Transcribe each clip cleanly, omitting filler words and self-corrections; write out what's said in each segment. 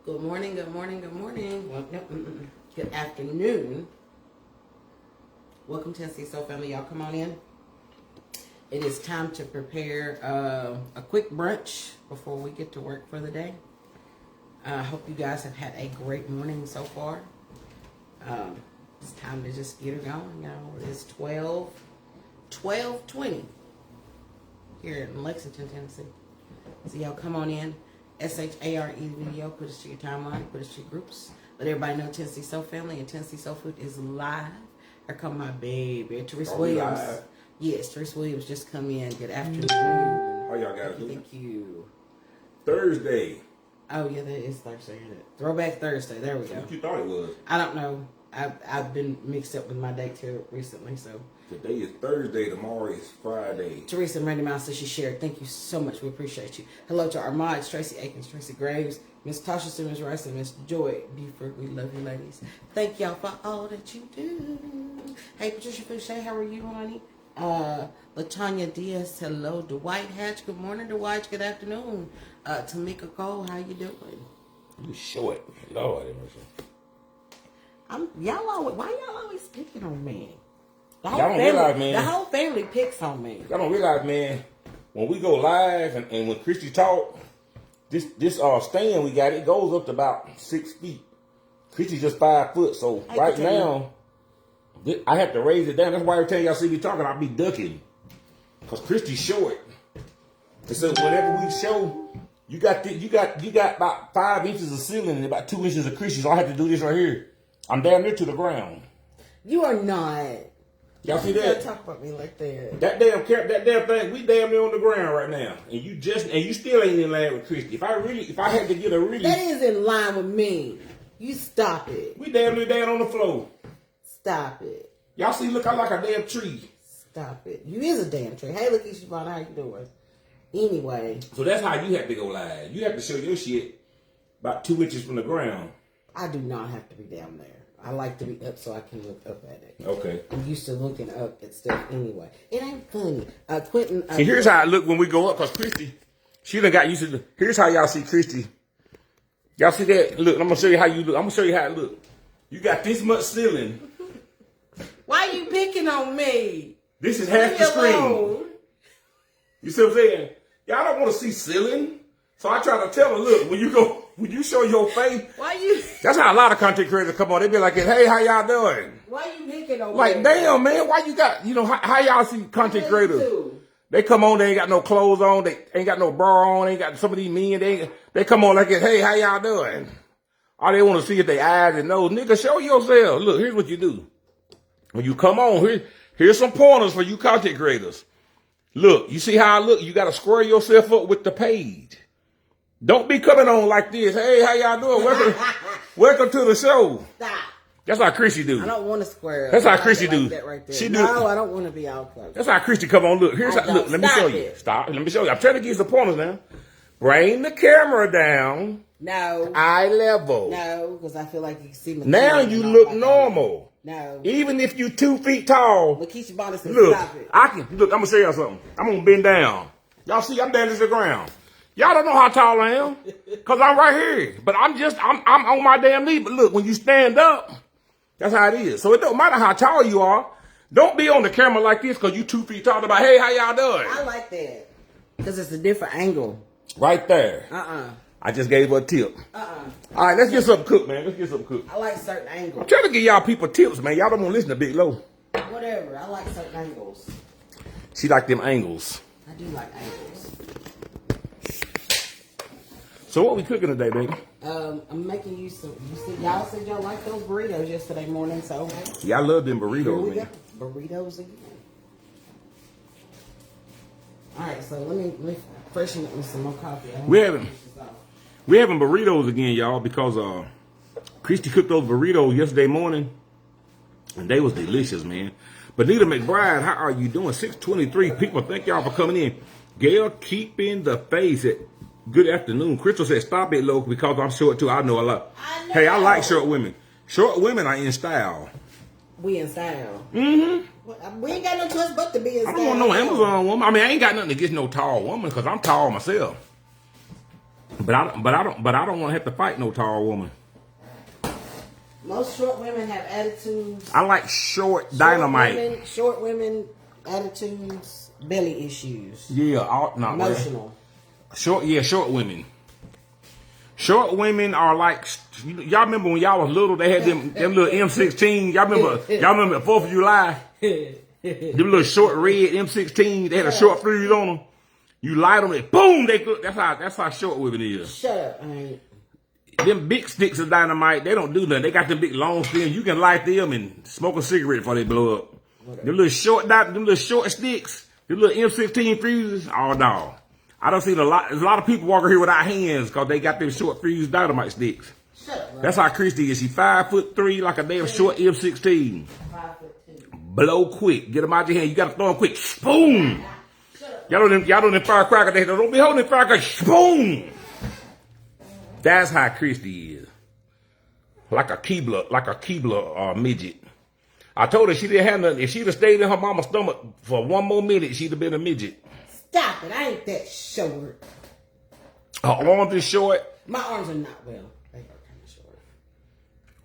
Good morning, good morning, good morning. Well, no, good afternoon. Welcome to SCSO family. Y'all come on in. It is time to prepare a quick brunch before we get to work for the day. I hope you guys have had a great morning so far. It's time to just get her going. It's 12:20 here in Lexington, Tennessee. So y'all come on in. SHARE video, put us to your timeline, put us to your groups. Let everybody know Tennessee Soul Family and Tennessee Soul Food is live. Here come my baby, Teresa Williams. Live? Yes, Teresa Williams just come in. Good afternoon. How y'all guys doing? Thank you. Thursday. Oh yeah, that is Thursday, isn't it? Throwback Thursday. There we go. What you thought it was? I don't know. I've been mixed up with my dates here recently, so. Today is Thursday. Tomorrow is Friday. Teresa and Randy Mouse says she shared. Thank you so much. We appreciate you. Hello to our mods, Tracy Akins, Tracy Graves, Miss Tasha Simmons Rice, and Miss Joy Buford. We love you, ladies. Thank y'all for all that you do. Hey, Patricia Fouché, how are you, honey? Latanya Diaz, hello. Dwight Hatch, good morning, Dwight. Good afternoon. Tamika Cole, how you doing? You short. Lord. Why y'all always picking on me? Y'all don't realize, man. The whole family picks on me. Y'all don't realize, man, when we go live and when Christy talk, this stand we got, it goes up to about 6 feet. Christy's just 5 foot, so right now, I have to raise it down. That's why every time y'all see me talking, I'll be ducking. Because Christy's short. And so whenever we show, you got about 5 inches of ceiling and about 2 inches of Christy, so I have to do this right here. I'm down there to the ground. You are not. Y'all see You that? can't talk about me like that. That damn thing, we damn near on the ground right now. And you still ain't in line with Christy. If I had to get a really... That is in line with me. You stop it. We damn near down on the floor. Stop it. Y'all see, look, I like a damn tree. Stop it. You is a damn tree. Hey, look, Shavana, how you doing? Anyway. So that's how you have to go live. You have to show your shit about 2 inches from the ground. I do not have to be down there. I like to be up so I can look up at it. Okay. I'm used to looking up at stuff anyway. It ain't funny. Quentin. See, here's how I look when we go up, because Christy, she done got used to here's how y'all see Christy. Y'all see that? Look, I'm going to show you how you look. I'm going to show you how it look. You got this much ceiling. Why you picking on me? This is half the screen. You see what I'm saying? Y'all don't want to see ceiling. So I try to tell her, look, when you show your face, why you? That's how a lot of content creators come on. They be like, hey, how y'all doing? Why you picking on me? Like, damn, man, why you got, how y'all see content creators? They come on, they ain't got no clothes on, they ain't got no bra on, they ain't got some of these men, they come on like, hey, how y'all doing? All they want to see is their eyes and nose. Nigga, show yourself. Look, here's what you do. When you come on, here's some pointers for you content creators. Look, you see how I look? You got to square yourself up with the page. Don't be coming on like this. Hey, how y'all doing? Welcome to the show. Stop. That's how Christy do. I don't want to square up. That's how Christy do. That right there. She do. No, I don't want to be all close. That's how Christy come on. Look, here's how. Look, let me show you. Stop. Let me show you. I'm trying to give you some pointers now. Bring the camera down. No. Eye level. No, because I feel like you can see me. Now you look normal. No. Even if you 2 feet tall. Lakeisha Bonner said, look, stop it. I'm gonna show y'all something. I'm gonna bend down. Y'all see, I'm down to the ground. Y'all don't know how tall I am, cause I'm right here. But I'm on my damn knee. But look, when you stand up, that's how it is. So it don't matter how tall you are. Don't be on the camera like this, cause you 2 feet tall. About, hey, how y'all doing? I like that, cause it's a different angle. Right there. I just gave her a tip. All right, let's get something cooked, man. Let's get something cooked. I like certain angles. I'm trying to give y'all people tips, man. Y'all don't want to listen to Big Low. Whatever. I like certain angles. She like them angles. I do like angles. So what we cooking today, baby? I'm making you some. Y'all said y'all liked those burritos yesterday morning, so. Yeah, I love them burritos, Here we man. go. Burritos again. All right, so let me freshen up with some more coffee. We having burritos again, y'all, because Christy cooked those burritos yesterday morning, and they was delicious, man. Benita McBride, how are you doing? 623 people. Thank y'all for coming in. Gail, keeping the face. Good afternoon. Crystal said, stop it, Loc, because I'm short too. I know a lot. Hey, I like short women. Short women are in style. We in style. Mm-hmm. We ain't got no choice but to be in style. I don't want no Amazon woman. I mean, I ain't got nothing against no tall woman because I'm tall myself. But I don't want to have to fight no tall woman. Most short women have attitudes. I like short dynamite. Short women, attitudes, belly issues. Yeah, Emotional. Short women. Short women are like, y'all remember when y'all was little, they had them little M16. Y'all remember the 4th of July? Them little short red M16, they had a short fuse on them. You light them, and boom, that's how short women is. Shut up, man. Them big sticks of dynamite, they don't do nothing. They got them big long stems. You can light them and smoke a cigarette before they blow up. Them little short sticks, them little M16 fuses, oh no. I don't see there's a lot of people walking here without hands because they got them short fuse dynamite sticks. Shut up, bro. That's how Christy is. She 5'3", like a damn short M16. 5'2". Blow quick. Get them out your hand. You got to throw them quick. Boom. Y'all know them firecracker. They don't be holding firecracker. Boom. That's how Christy is. Like a Keebler midget. I told her she didn't have nothing. If she'd have stayed in her mama's stomach for one more minute, she'd have been a midget. Stop it. I ain't that short. Her arms is short. My arms are not well. They are kind of short.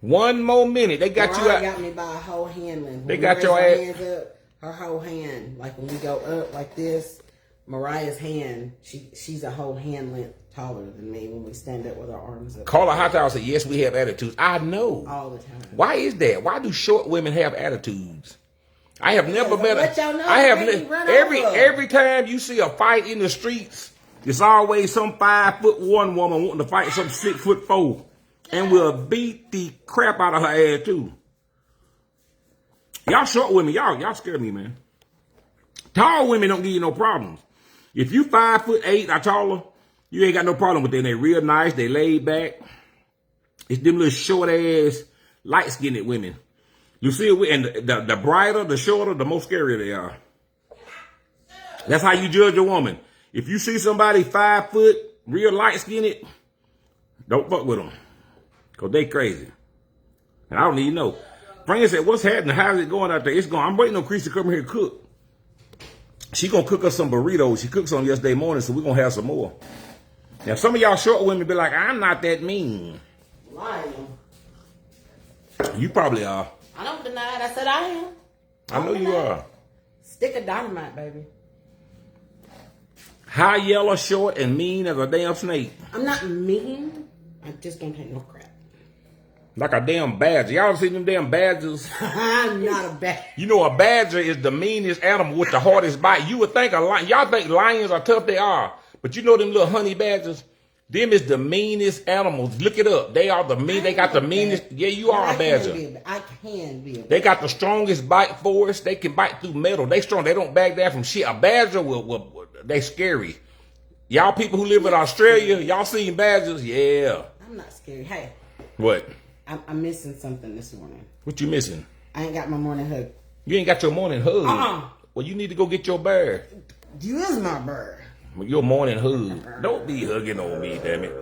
One more minute. They got you out. Got me by a whole hand length. They got your ass. Hands up, her whole hand. Like when we go up like this, Mariah's hand, she's a whole hand length taller than me when we stand up with our arms up. Call her hot dog and say, yes, we have attitudes. I know. All the time. Why is that? Why do short women have attitudes? I have never met every time you see a fight in the streets, it's always some 5'1" woman wanting to fight some 6'4" and will beat the crap out of her ass too. Y'all short women, y'all scare me, man. Tall women don't give you no problems. If you 5'8" or taller, you ain't got no problem with them. They real nice, they laid back. It's them little short ass, light skinned women. You see it, and the brighter, the shorter, the more scarier they are. That's how you judge a woman. If you see somebody 5 foot, real light skinned, don't fuck with them. Because they crazy. And I don't even know. Frank said, what's happening? How's it going out there? It's going. I'm waiting on Chris to come here to cook. She going to cook us some burritos. She cooked some yesterday morning, so we're going to have some more. Now, some of y'all short women be like, I'm not that mean. Lying. You probably are. I don't deny it. I said I am. I know you are. Stick of dynamite, baby. High, yellow, short, and mean as a damn snake. I'm not mean. I just don't take no crap. Like a damn badger. Y'all seen them damn badgers? I'm not a badger. You know, a badger is the meanest animal with the hardest bite. You would think y'all think lions are tough. They are. But you know them little honey badgers? Them is the meanest animals. Look it up. They are the mean. They got the meanest. Yeah, you are a badger. I can be a badger. They got the strongest bite force. They can bite through metal. They strong. They don't back down from shit. A badger they scary. Y'all people who live in Australia, y'all seen badgers? Yeah. I'm not scary. Hey. What? I'm missing something this morning. What you missing? I ain't got my morning hug. You ain't got your morning hug. Well, you need to go get your bird. You is my bird. Your morning hug. Don't be hugging on me, damn it.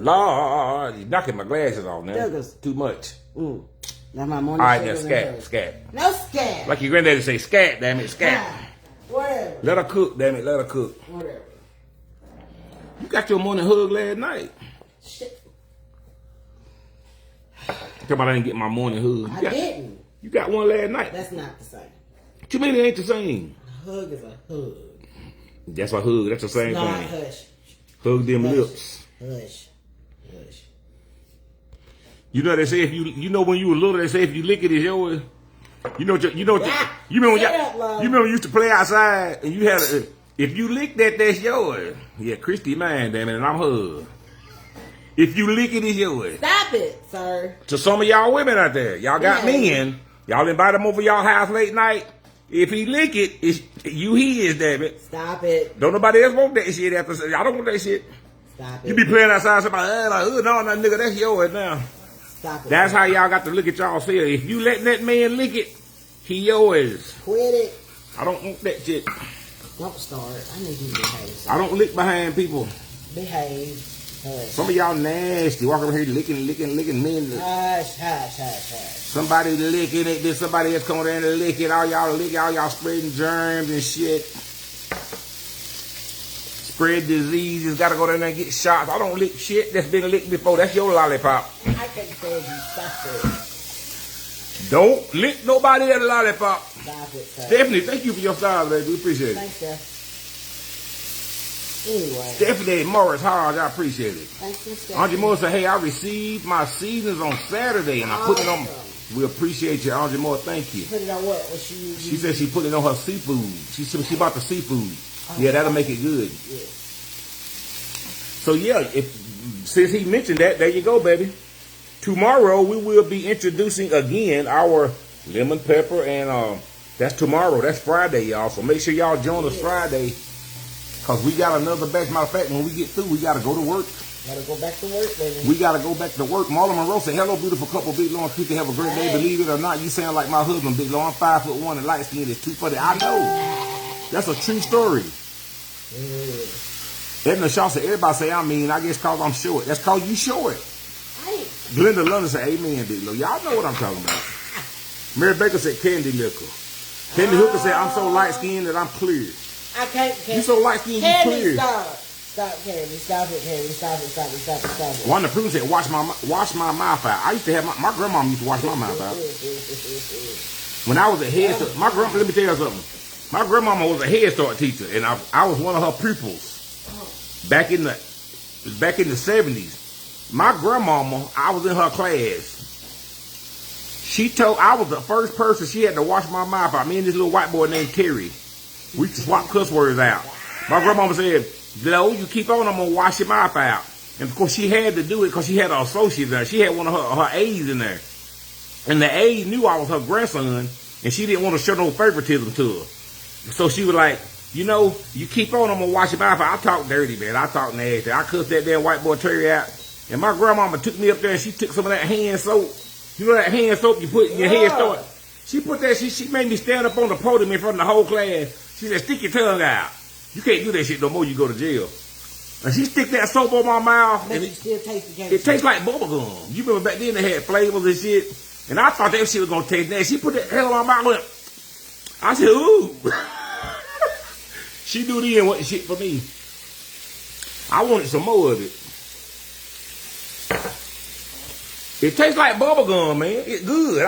Lord, you're knocking my glasses off now. Douglas. Too much. Now my morning. All right, now scat. No scat. Like your granddaddy say, scat, damn it, scat. Whatever. Let her cook, damn it, let her cook. Whatever. You got your morning hug last night. Shit. Talk about I didn't get my morning hug. I didn't. You got one last night. That's not the same. What you mean it ain't the same? A hug is a hug. That's a hug. That's the same No, thing. hush. Hug them Hush. lips. Hush. Hush. You know they say if you know when you were little they say if you lick it, it's yours. You remember when you used to play outside and you had if you lick that, that's yours. Yeah, Christy mine, damn it, and I'm her. If you lick it, it's yours. Stop it, sir. To some of y'all women out there, y'all got men. Y'all invite him over y'all house late night. If he lick it, it's you his, damn it. Stop it. Don't nobody else want that shit after. Y'all don't want that shit. Stop it. You be playing outside, somebody, no, nigga, that's yours now. Stop it. That's how y'all got to look at y'all feel. If you letting that man lick it, he yours. Quit it. I don't want that shit. Don't start. I need you to behave. I don't lick behind people. Behave. Hush. Some of y'all nasty. Walking around here licking men. Hush. Somebody licking it, then somebody else come there and lick it. All y'all spreading germs and shit. spread diseases, gotta go down there and get shots. I don't lick shit that's been licked before. That's your lollipop. I can't tell you, stop it. Don't lick nobody at a lollipop. Stop it, sir. Stephanie, thank you for your style, baby. We appreciate it. Thanks, Steph. Anyway. Stephanie Morris Hodge, I appreciate it. Thanks, Miss Stephanie. Auntie Moore said, hey, I received my seasons on Saturday and I put it on. We appreciate you, Auntie Moore. Thank you. Put it on what? She said she put it on her seafood. She bought the seafood. Yeah, that'll make it good. Yeah. So yeah, since he mentioned that, there you go, baby. Tomorrow we will be introducing again our lemon pepper, and that's tomorrow. That's Friday, y'all. So make sure y'all join us Friday, cause we got another batch. Matter of fact, when we get through, we gotta go to work. Gotta go back to work, baby. We gotta go back to work. Marlon Monroe said, hello, beautiful couple, Big Law and Creek. Have a great day. Believe it or not, you sound like my husband, Big Law. I'm 5'1" and light skinned. It's too funny. I know. That's a true story. Edna Shaw said, everybody say I'm mean. I guess cause I'm short. That's cause you short. Glenda London said, amen, Big Law. Y'all know what I'm talking about. Mary Baker said, candy liquor. Candy Hooker said, I'm so light skinned that I'm clear. I can't. You so light skinned, you clear. Stop. Stop, Candy. Stop it, Candy. Stop it, stop it, stop it, stop it. Wanda Pruden said, wash my mouth out. I used to have my grandma used to wash my mouth out. When I was a head start, let me tell you something. My grandmama was a Head Start teacher, and I was one of her pupils back in the 70s. My grandmama, I was in her class. I was the first person she had to wash my mouth out. Me and this little white boy named Terry. We swapped cuss words out. My grandmama said, no, you keep on, I'm going to wash your mouth out. And of course, she had to do it because she had an associate there. She had one of her aides in there. And the aide knew I was her grandson, and she didn't want to show no favoritism to her. So she was like, you know, you keep on, I'm going to wash your mouth out. I talk dirty, man. I talk nasty. I cussed that damn white boy Terry out. And my grandmama took me up there, and she took some of that hand soap. You know that hand soap you put in your head start? She put that, she made me stand up on the podium in front of the whole class. She said, stick your tongue out. You can't do that shit no more, you go to jail. And she stick that soap on my mouth, and it tastes like bubble gum. You remember back then they had flavors and shit, and I thought that shit was gonna taste nasty. She put that hell on my mouth. I said, ooh. She knew the end what shit for me. I wanted some more of it. It tastes like bubble gum, man. It's good.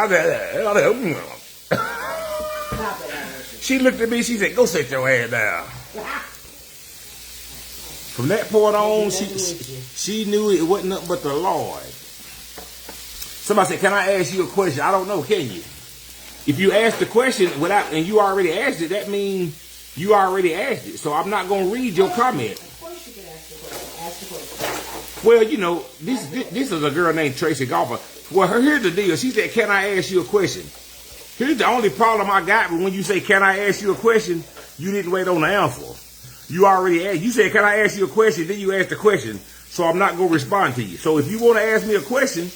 She looked at me, she said, go sit your ass down. From that point on, she knew it wasn't nothing but the Lord. Somebody said, can I ask you a question? I don't know, can you? If you ask the question and you already asked it, that means you already asked it. So I'm not going to read your comment. Of course you can ask the question. Ask the question. Well, you know, this is a girl named Tracy Golfer. Well, here's the deal. She said, can I ask you a question? Here's the only problem I got when you say, can I ask you a question? You didn't wait on the answer. You already asked. You said, can I ask you a question? Then you asked the question. So I'm not going to respond to you. So if you want to ask me a question,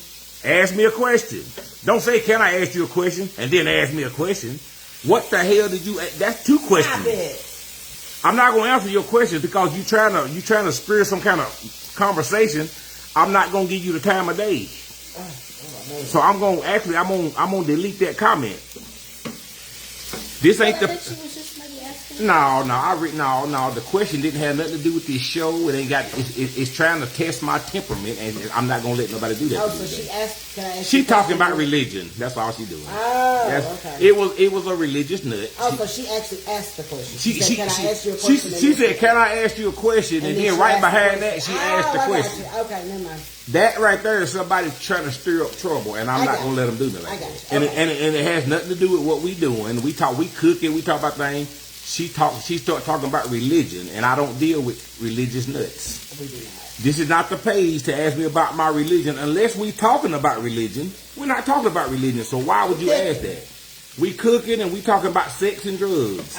ask me a question. Don't say, can I ask you a question? And then ask me a question. What the hell did you ask? That's two questions. I'm not going to answer your questions because you trying to spirit some kind of conversation. I'm not going to give you the time of day. So I'm going to delete that comment. This ain't the. No. The question didn't have nothing to do with this show. It ain't got. It's trying to test my temperament, and I'm not gonna let nobody do that. Oh, so she asked. Can I ask she talking about religion. That's all she doing. Oh, okay. It was a religious nut. Oh, so she actually asked the question. She said, "Can I ask you a question?" She said, "Can I ask you a question?" And then right behind that, she asked the question. Okay, never mind. That right there is somebody trying to stir up trouble, and I'm not gonna let them do that. I got you. And it has nothing to do with what we doing. We cook it, we talk about things. She start talking about religion, and I don't deal with religious nuts. We do not. This is not the page to ask me about my religion. Unless we talking about religion, we're not talking about religion. So why would you ask that? We cooking and we talking about sex and drugs.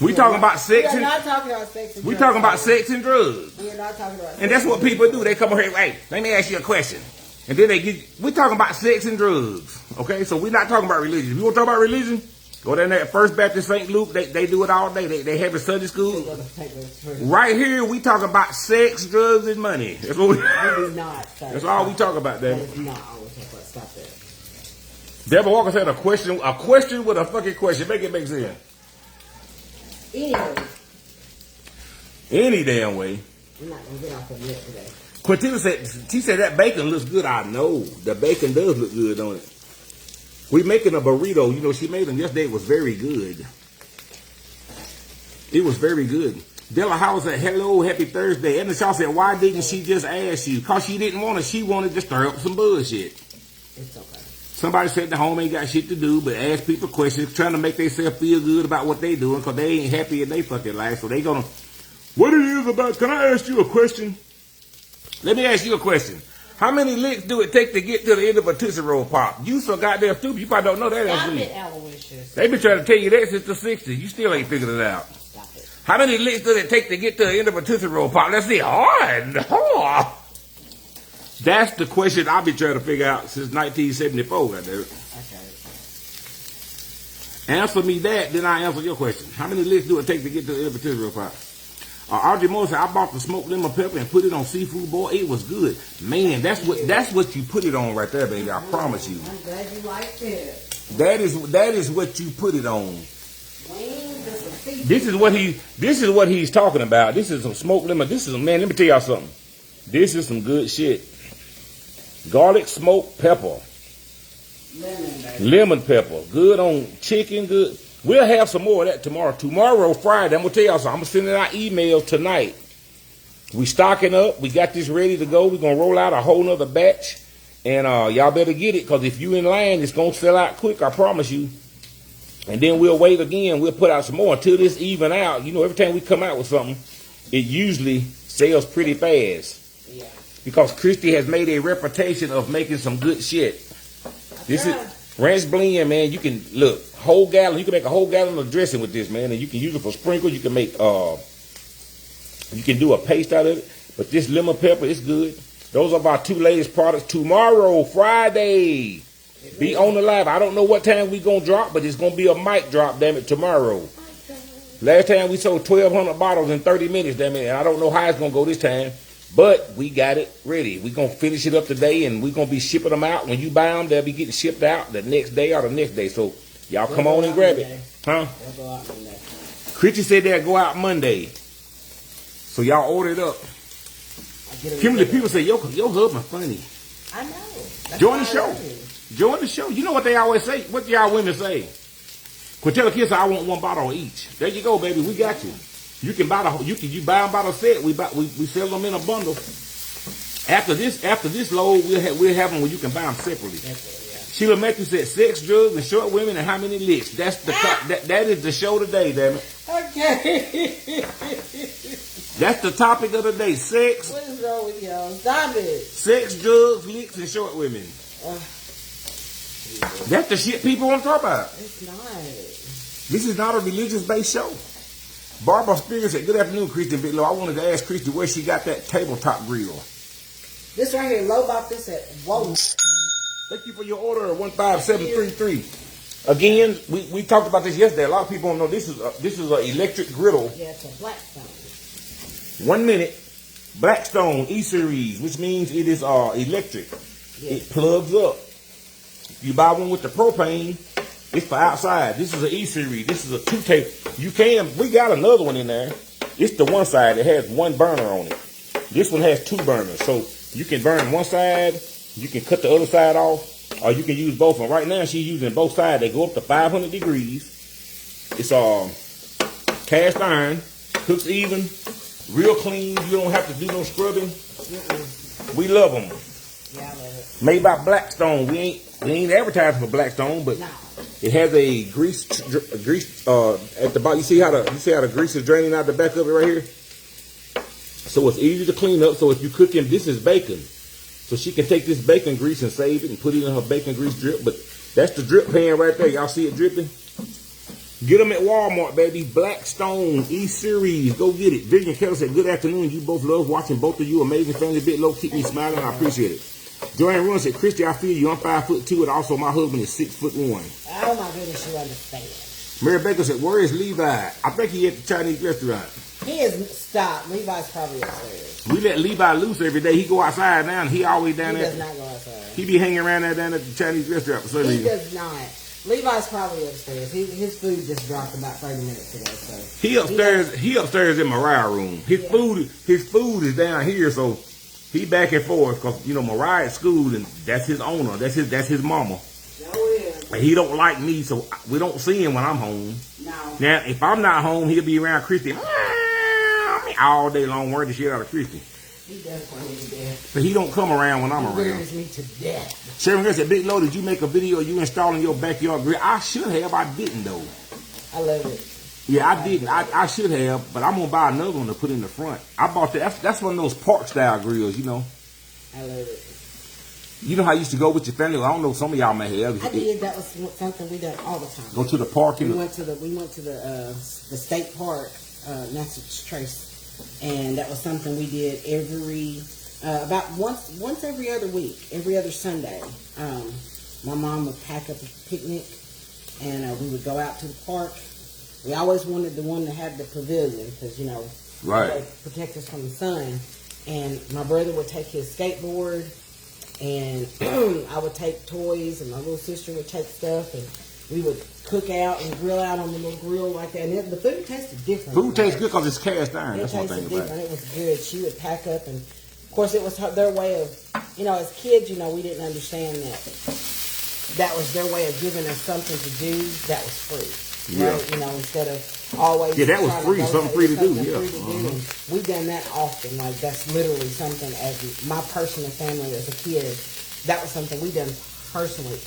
We talking about sex. We are not talking about sex and drugs. We talking about sex and drugs. We are not talking about. And that's what people do. They come over here, hey, let me ask you a question. And then we're talking about sex and drugs. Okay, so we're not talking about religion. If you want to talk about religion, go down there at First Baptist St. Luke. They do it all day. They have a Sunday school. Right here, we talking about sex, drugs, and money. That's what we do not. That's all we talk about, Deborah. That is not all we talk about. Stop that. Deborah Walker said a question with a fucking question. Make it make sense. Anyway, Any damn way. We're not gonna get off of milk today. Quintilla said, she said that bacon looks good. I know. The bacon does look good on it. We making a burrito. You know, she made them yesterday. It was very good. It was very good. Della Howard said, hello, happy Thursday. Edna Shaw said, why didn't she just ask you? Because she didn't want to. She wanted to stir up some bullshit. It's okay. Somebody said the home ain't got shit to do but ask people questions, trying to make themselves feel good about what they doing because they ain't happy in their fucking life. So they gonna, what it is about, can I ask you a question? Let me ask you a question. How many licks do it take to get to the end of a Tootsie Roll Pop? You so goddamn stupid. You probably don't know that. Stop it, Aloysius. They been trying to tell you that since the 60s. You still ain't figured it out. Stop it. How many licks does it take to get to the end of a Tootsie Roll Pop? Let's see. Hard. That's the question I've been trying to figure out since 1974. Goddamn it. Okay. Answer me that, then I answer your question. How many licks do it take to get to the end of a Tootsie Roll Pop? Audrey Moore said, I bought the smoked lemon pepper and put it on seafood boil. It was good. Man, that's what you put it on right there, baby. I promise you. I'm glad you liked it. That is what you put it on. This is what he's talking about. This is some smoked lemon. This is, man, let me tell y'all something. This is some good shit. Garlic smoked pepper. Lemon pepper. Good on chicken, good. We'll have some more of that tomorrow. Tomorrow, Friday, I'm going to tell y'all something. I'm going to send out emails tonight. We stocking up. We got this ready to go. We're going to roll out a whole nother batch. And y'all better get it because if you in line, it's going to sell out quick. I promise you. And then we'll wait again. We'll put out some more until this even out. You know, every time we come out with something, it usually sells pretty fast. Yeah. Because Christy has made a reputation of making some good shit. This is Ranch Blend, man. You can, look, whole gallon. You can make a whole gallon of dressing with this, man. And you can use it for sprinkles. You can make, you can do a paste out of it. But this lemon pepper is good. Those are our two latest products. Tomorrow, Friday. Be on the live. I don't know what time we going to drop, but it's going to be a mic drop, damn it, tomorrow. Last time we sold 1,200 bottles in 30 minutes, damn it, and I don't know how it's going to go this time, but we got it ready. We're going to finish it up today, and we're going to be shipping them out. When you buy them, they'll be getting shipped out the next day or the next day. So y'all come on and grab it. Huh? They'll go out Monday. Christy said they'll go out Monday. So y'all order it up. Kimberly, people say, your husband funny. I know. Join the show. Join the show. You know what they always say? What y'all women say? Quintella Kids, I want one bottle each. There you go, baby. We got you. You can buy you buy them by the set. We sell them in a bundle. After this load, we'll have them where you can buy them separately. Yeah. Sheila Matthews said, sex, drugs, and short women, and how many licks. That's the that is the show today, damn it. Okay. That's the topic of the day. Sex. What is wrong with y'all? Stop it. Sex, drugs, licks, and short women. That's the shit people want to talk about. It's not. This is not a religious-based show. Barbara Spears said, good afternoon, Christy and Big Low. I wanted to ask Christy where she got that tabletop grill. This right here, Low bought this at Walmart. Thank you for your order of 15733. Again, we talked about this yesterday. A lot of people don't know this is an electric griddle. Yeah, it's a Blackstone. 1 minute Blackstone E-Series, which means it is electric. Yes. It plugs up. You buy one with the propane, it's for outside. This is an E-Series. This is a two-tape. We got another one in there. It's the one side. It has one burner on it. This one has two burners. So you can burn one side, you can cut the other side off, or you can use both. And right now she's using both sides. They go up to 500 degrees. It's cast iron, cooks even, real clean. You don't have to do no scrubbing. We love them. Yeah, I love it. Made by Blackstone. We ain't advertising for Blackstone, but it has a grease at the bottom. You see how the grease is draining out the back of it right here? So it's easy to clean up. So if you cooking, this is bacon. So she can take this bacon grease and save it and put it in her bacon grease drip. But that's the drip pan right there. Y'all see it dripping? Get them at Walmart, baby. Blackstone E-Series. Go get it. Vivian Keller said, good afternoon. You both love watching both of you. Amazing family. Bit low. Keep me smiling. I appreciate it. Joanne Run said, Christy, I feel you. I'm 5'2", and also my husband is 6'1". Oh my goodness, you understand. Mary Baker said, where is Levi? I think he at the Chinese restaurant. He is stopped. Levi's probably upstairs. We let Levi loose every day. He go outside now, and he always down there. He does not go outside. He be hanging around there down at the Chinese restaurant for some reason. He does not. Levi's probably upstairs. His food just dropped about 30 minutes ago. So He upstairs in Mariah's room. His food is down here, so he back and forth because Mariah at school and that's his owner. That's his mama. And he don't like me, so we don't see him when I'm home. No. Now if I'm not home, he'll be around Christy all day long, worrying the shit out of Christy. He does want me to death. But he don't come around when I'm around. He wears me to death. Sharon said, Big Lo, did you make a video of you installing your backyard grill? I should have. I didn't, though. I love it. Yeah, I didn't. I should have, but I'm going to buy another one to put in the front. I bought that. That's one of those park-style grills, I love it. You know how you used to go with your family? I don't know, some of y'all may have. I did. That was something we did all the time. Go to the park. We went to the state park, Massachusetts. And that was something we did about once every other week, every other Sunday. My mom would pack up a picnic, and we would go out to the park. We always wanted the one that had the pavilion because right, protect us from the sun. And my brother would take his skateboard, and I would take toys, and my little sister would take stuff, and we would cook out and grill out on the little grill like that. And the food tasted different. Food tastes good because it's cast iron. That's one thing about it. It was good. She would pack up, and of course, it was their way of, as kids, we didn't understand that was their way of giving us something to do that was free. Yeah. Right? Instead of always. Yeah, that was free. Something free to do. Yeah. And we've done that often. Like that's literally something as my personal family as a kid. That was something we done personally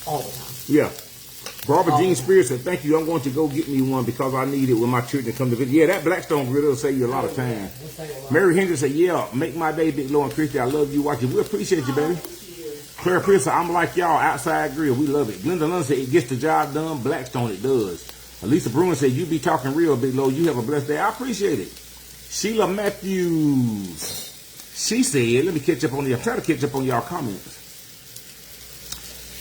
all the time. Yeah. Barbara Jean Spears said, thank you. I'm going to go get me one because I need it when my children come to visit. Yeah, that Blackstone grill will save you a lot of time. Mary Hendricks said, yeah, make my day, Big Lo and Christy. I love you watching. We appreciate you, baby. Claire Pierce said, I'm like y'all, outside grill. We love it. Glenda Lund said, it gets the job done. Blackstone, it does. Elisa Bruin said, you be talking real, Big Lo. You have a blessed day. I appreciate it. Sheila Matthews. She said, let me catch up on you. I'm trying to catch up on y'all comments.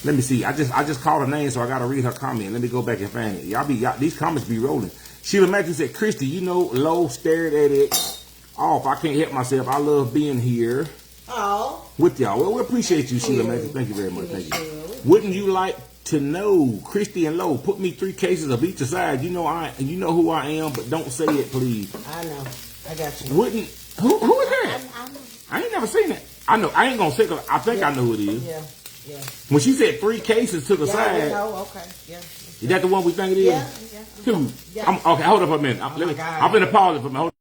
Let me see. I just called her name, so I gotta read her comment. Let me go back and find it. These comments be rolling. Sheila Matthews said, Christy, Lo stared at it off. I can't help myself. I love being here with y'all. Well, we appreciate you, Sheila Matthews. Thank you very much. Thank you. Wouldn't you like to know, Christy and Lo, put me 3 cases of each side. You know who I am, but don't say it, please. I know. I got you. Who is that? I ain't never seen it. I know. I ain't gonna say it. I think I know who it is. Yeah. Yeah. When she said 3 cases to the side. Okay. Yeah. Is that the one we think it is? Yeah. Two. Yeah. Okay, hold up a minute. I'm gonna pause it for a minute.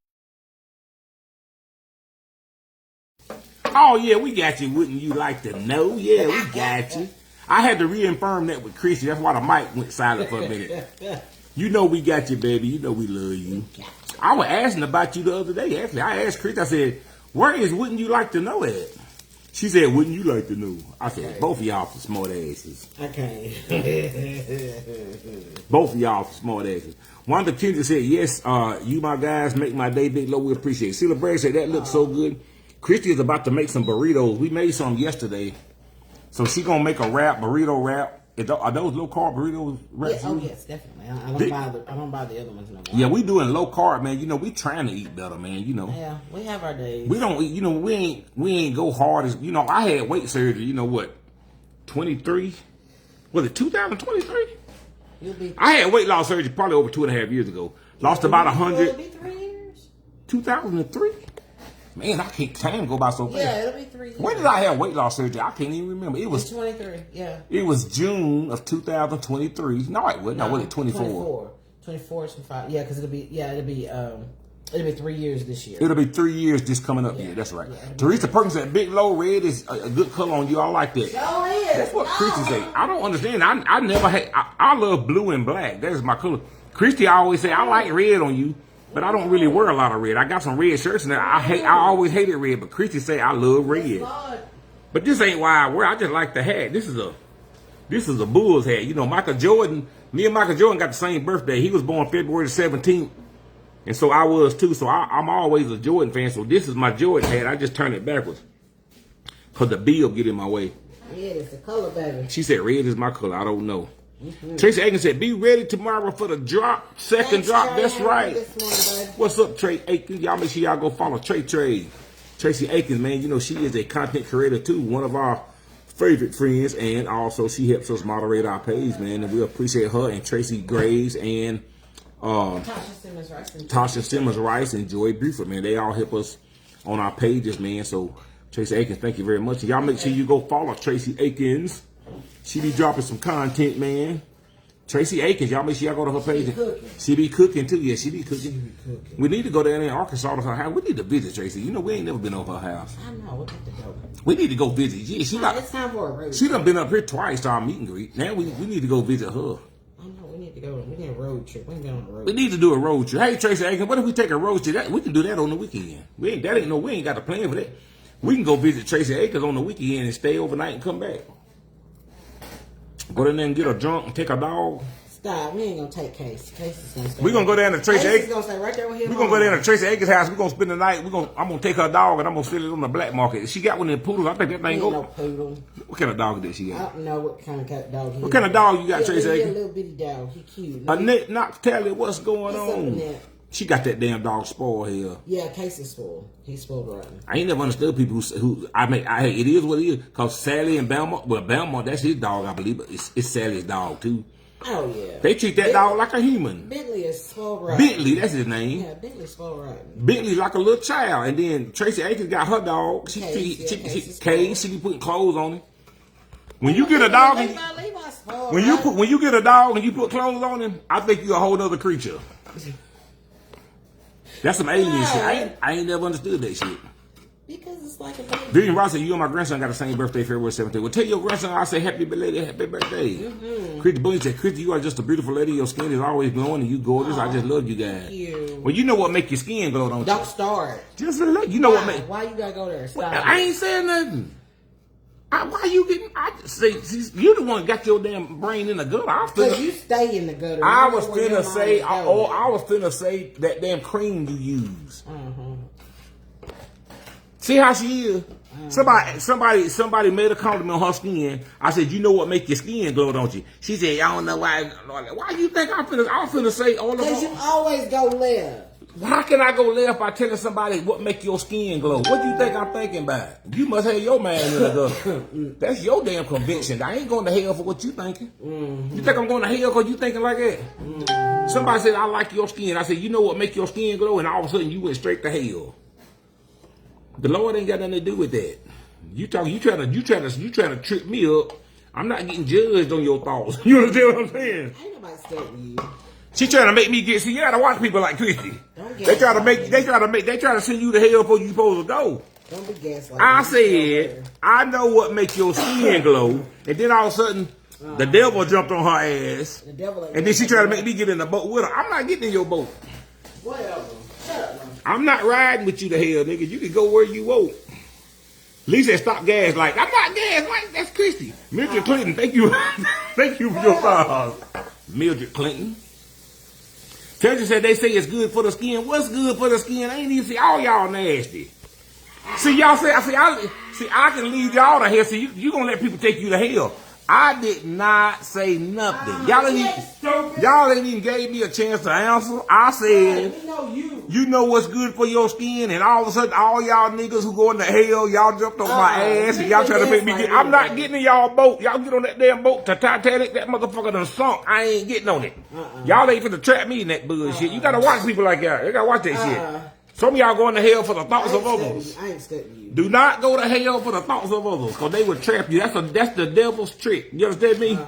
Oh yeah, we got you. Wouldn't you like to know? Yeah, we got you. I had to reaffirm that with Christy. That's why the mic went silent for a minute. We got you, baby. We love you. I was asking about you the other day. Actually, I asked Christy. I said, "Where is Wouldn't You Like to Know at?" She said, "Wouldn't you like to know?" I said, "Both of y'all for smart asses." Okay. Both of y'all for smart asses. Wanda Kendra said, "Yes, you my guys make my day, Big Lo. We appreciate it." Sheila Bragg said, "That looks so good." Christy is about to make some burritos. We made some yesterday. So she gonna make a burrito wrap. Are those low carb burritos wraps? Yeah, yes, definitely. I don't buy the other ones no more. Yeah, we doing low carb, man. We trying to eat better, man. Yeah, we have our days. We don't eat, we ain't go hard as I had weight surgery, 23? Was it 2023? I had weight loss surgery probably over 2.5 years ago. Lost about 100. It'll be 3 years. 2003? Man, I can't. Time go by so fast. Yeah, it'll be 3 years. When did I have weight loss surgery? I can't even remember. It was 23. Yeah. It was June of 2023. No, it wasn't. No, was it 24? 24 is 5. Yeah, because it'll be 3 years this year. It'll be 3 years just coming up here. That's right. Yeah, Teresa Perkins said, "Big Lo, red is a good color on you. I like that." So is. That's what Christy say. I don't understand. I never had. I love blue and black. That is my color. Christy always say, "I like red on you." But I don't really wear a lot of red. I got some red shirts and I always hated red, but Christy say I love red. But this ain't why I wear. I just like the hat. This is a Bulls hat. Michael Jordan, me and Michael Jordan got the same birthday. He was born February 17th. And so I was too. So I'm always a Jordan fan. So this is my Jordan hat. I just turn it backwards. Cause the bill get in my way. Yeah, it's the color, baby. She said red is my color. I don't know. Tracy Aiken said, "Be ready tomorrow for the drop, second drop." Trey, that's right. What's up, Trey Aiken? Y'all make sure y'all go follow Tracy Aiken, man. She is a content creator too. One of our favorite friends, and also she helps us moderate our page, man, and we appreciate her and Tracy Graves and Tasha Simmons Rice and Joy Buford, man. They all help us on our pages, man. So Tracy Akins, thank you very much. And y'all make sure you go follow Tracy Akins. She be dropping some content, man. Tracy Akins, y'all make sure y'all go to her page. She be cooking too. Yeah, she be cooking. We need to go down there in Arkansas to her house. We need to visit Tracy. You know, we ain't never been over her house. I know. We need to go. We need to go visit. Yeah, It's time for a road. She done been up here twice to our meet and greet. Now we need to go visit her. I know. We need to go. We need a road trip. We ain't been on a road. We need to do a road trip. Hey, Tracy Akins, what if we take a road trip? We can do that on the weekend. We ain't got a plan for that. We can go visit Tracy Akins on the weekend and stay overnight and come back. Go down there and get a drunk and take a dog. Stop. We ain't gonna take Case. Case is gonna stay. We're gonna go down to Tracy Akins. Gonna stay right there with him. We're gonna go down to Tracy Akins' house. We're gonna spend the night. I'm gonna take her dog and I'm gonna sell it on the black market. She got one of them poodles. I think that thing go. No poodle. What kind of dog did she got? I don't know what kind of dog he is. What kind of dog you got, Tracy Akins? A little bitty dog. He cute. Annette, not tell it what's going on. She got that damn dog spoiled here. Yeah, Case is spoiled. He's spoiled rotten. I ain't never understood people who it is what it is. Cause Sally and Belmont, that's his dog, I believe, but it's Sally's dog too. Oh yeah. They treat that dog like a human. Bentley is spoiled rotten. Bentley, that's his name. Yeah, Bentley's spoiled rotten. Bentley like a little child, and then Tracy Akins got her dog. She be putting clothes on him. When you get a dog, when you get a dog and you put clothes on him, I think you're a whole other creature. That's some alien shit. I ain't never understood that shit. Because it's like a baby. Vivian Ross said, you and my grandson got the same birthday, February 17th. Well, tell your grandson I say happy birthday. Christy Boone said, Christy, you are just a beautiful lady. Your skin is always glowing and you gorgeous. I just love you guys. Thank you. Well, you know what make your skin glow, don't you? Don't start. Just look. You know what make... Why you gotta go there? Stop. I ain't saying nothing. Why you getting... you the one got your damn brain in the gutter. Because you stay in the gutter. I was finna say that damn cream you use. See how she is? Somebody made a compliment on her skin. I said, you know what make your skin glow, don't you? She said, I don't know why. Why you think I'm finna say all of that? Because you always go left. How can I go left by telling somebody what make your skin glow? What do you think I'm thinking about? You must have your man in the gutter. That's your damn conviction. I ain't going to hell for what you thinking. You think I'm going to hell because you thinking like that? Somebody said, I like your skin. I said, you know what make your skin glow? And all of a sudden you went straight to hell. The Lord ain't got nothing to do with that. You trying to trip me up. I'm not getting judged on your thoughts. You understand what I'm saying? Ain't nobody studying you. She trying to make me get. See, you gotta watch people like Christy. They try to send you to hell before you supposed to go. Don't be gaslighting. I said, I know what makes your skin glow, and then all of a sudden, the devil jumped on her ass, and then she tried to make me get in the boat with her. I'm not getting in your boat. Whatever. Shut up, man. I'm not riding with you to hell, nigga. You can go where you want. Lisa stop gas like I'm not gas like that's Christy. Mildred Clinton, thank you, thank you for your stars. Mildred Clinton. Teddy said they say it's good for the skin. What's good for the skin? I ain't even see all y'all nasty. See y'all say I can lead y'all to hell. See you gonna let people take you to hell. I did not say nothing. Y'all ain't even gave me a chance to answer. I said, you know what's good for your skin, and all of a sudden, all y'all niggas who going to hell, y'all jumped on my ass, and y'all trying to make me get. I'm not getting in y'all boat. Y'all get on that damn boat to Titanic. That motherfucker done sunk. I ain't getting on it. Y'all ain't finna trap me in that bullshit. You gotta watch people like y'all. You gotta watch that shit. Some of y'all going to hell for the thoughts of others. I ain't studying you. Do not go to hell for the thoughts of others, because they will trap you. That's the devil's trick. You understand me?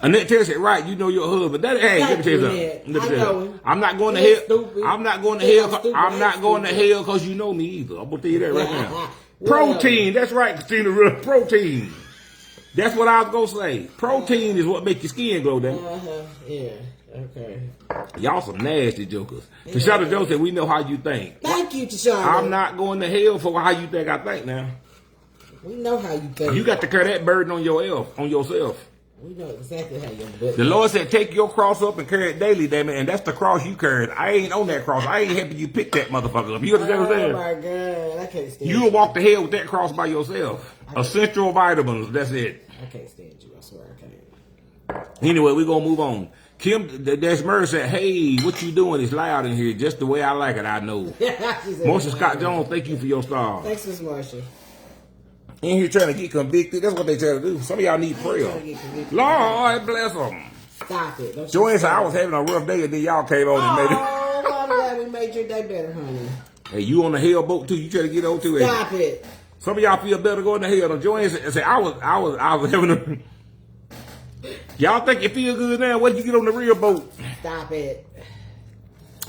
Annette Taylor said, right, you know your husband. Hey, let me tell you something. I'm not going to hell. I'm not going to hell. I'm not going to hell because you know me either. I'm going to tell you that right now. Protein. That's right, Christina. Protein. That's what I was going to say. Protein is what makes your skin glow, then. Yeah. Okay. Y'all some nasty jokers. Tashana Jones said, we know how you think. Thank you, Tashana. I'm not going to hell for how you think I think now. We know how you think. You got to carry that burden on yourself. We know exactly how you're doing. The Lord said, take your cross up and carry it daily, damn it. And that's the cross you carried. I ain't on that cross. I ain't helping you pick that motherfucker up. You understand what I'm saying? Oh, my God. I can't stand you. You'll walk the hell with that cross by yourself. Essential vitamins. That's it. I can't stand you. I swear I can't. Anyway, we're going to move on. Kim Desmer said, hey, what you doing is loud in here. Just the way I like it, I know. Marsha Scott Jones, thank you for your star. Thanks, Miss Marsha. In here trying to get convicted. That's what they try to do. Some of y'all need prayer. Lord bless them. Stop it. Joanne said I was having a rough day and then y'all came on and made it. Oh, I'm glad we made your day better, honey. Hey, you on the hell boat too. You try to get on too. Stop it. Some of y'all feel better going to hell. Joanne said I was having a... Y'all think you feel good now? When you get on the real boat? Stop it.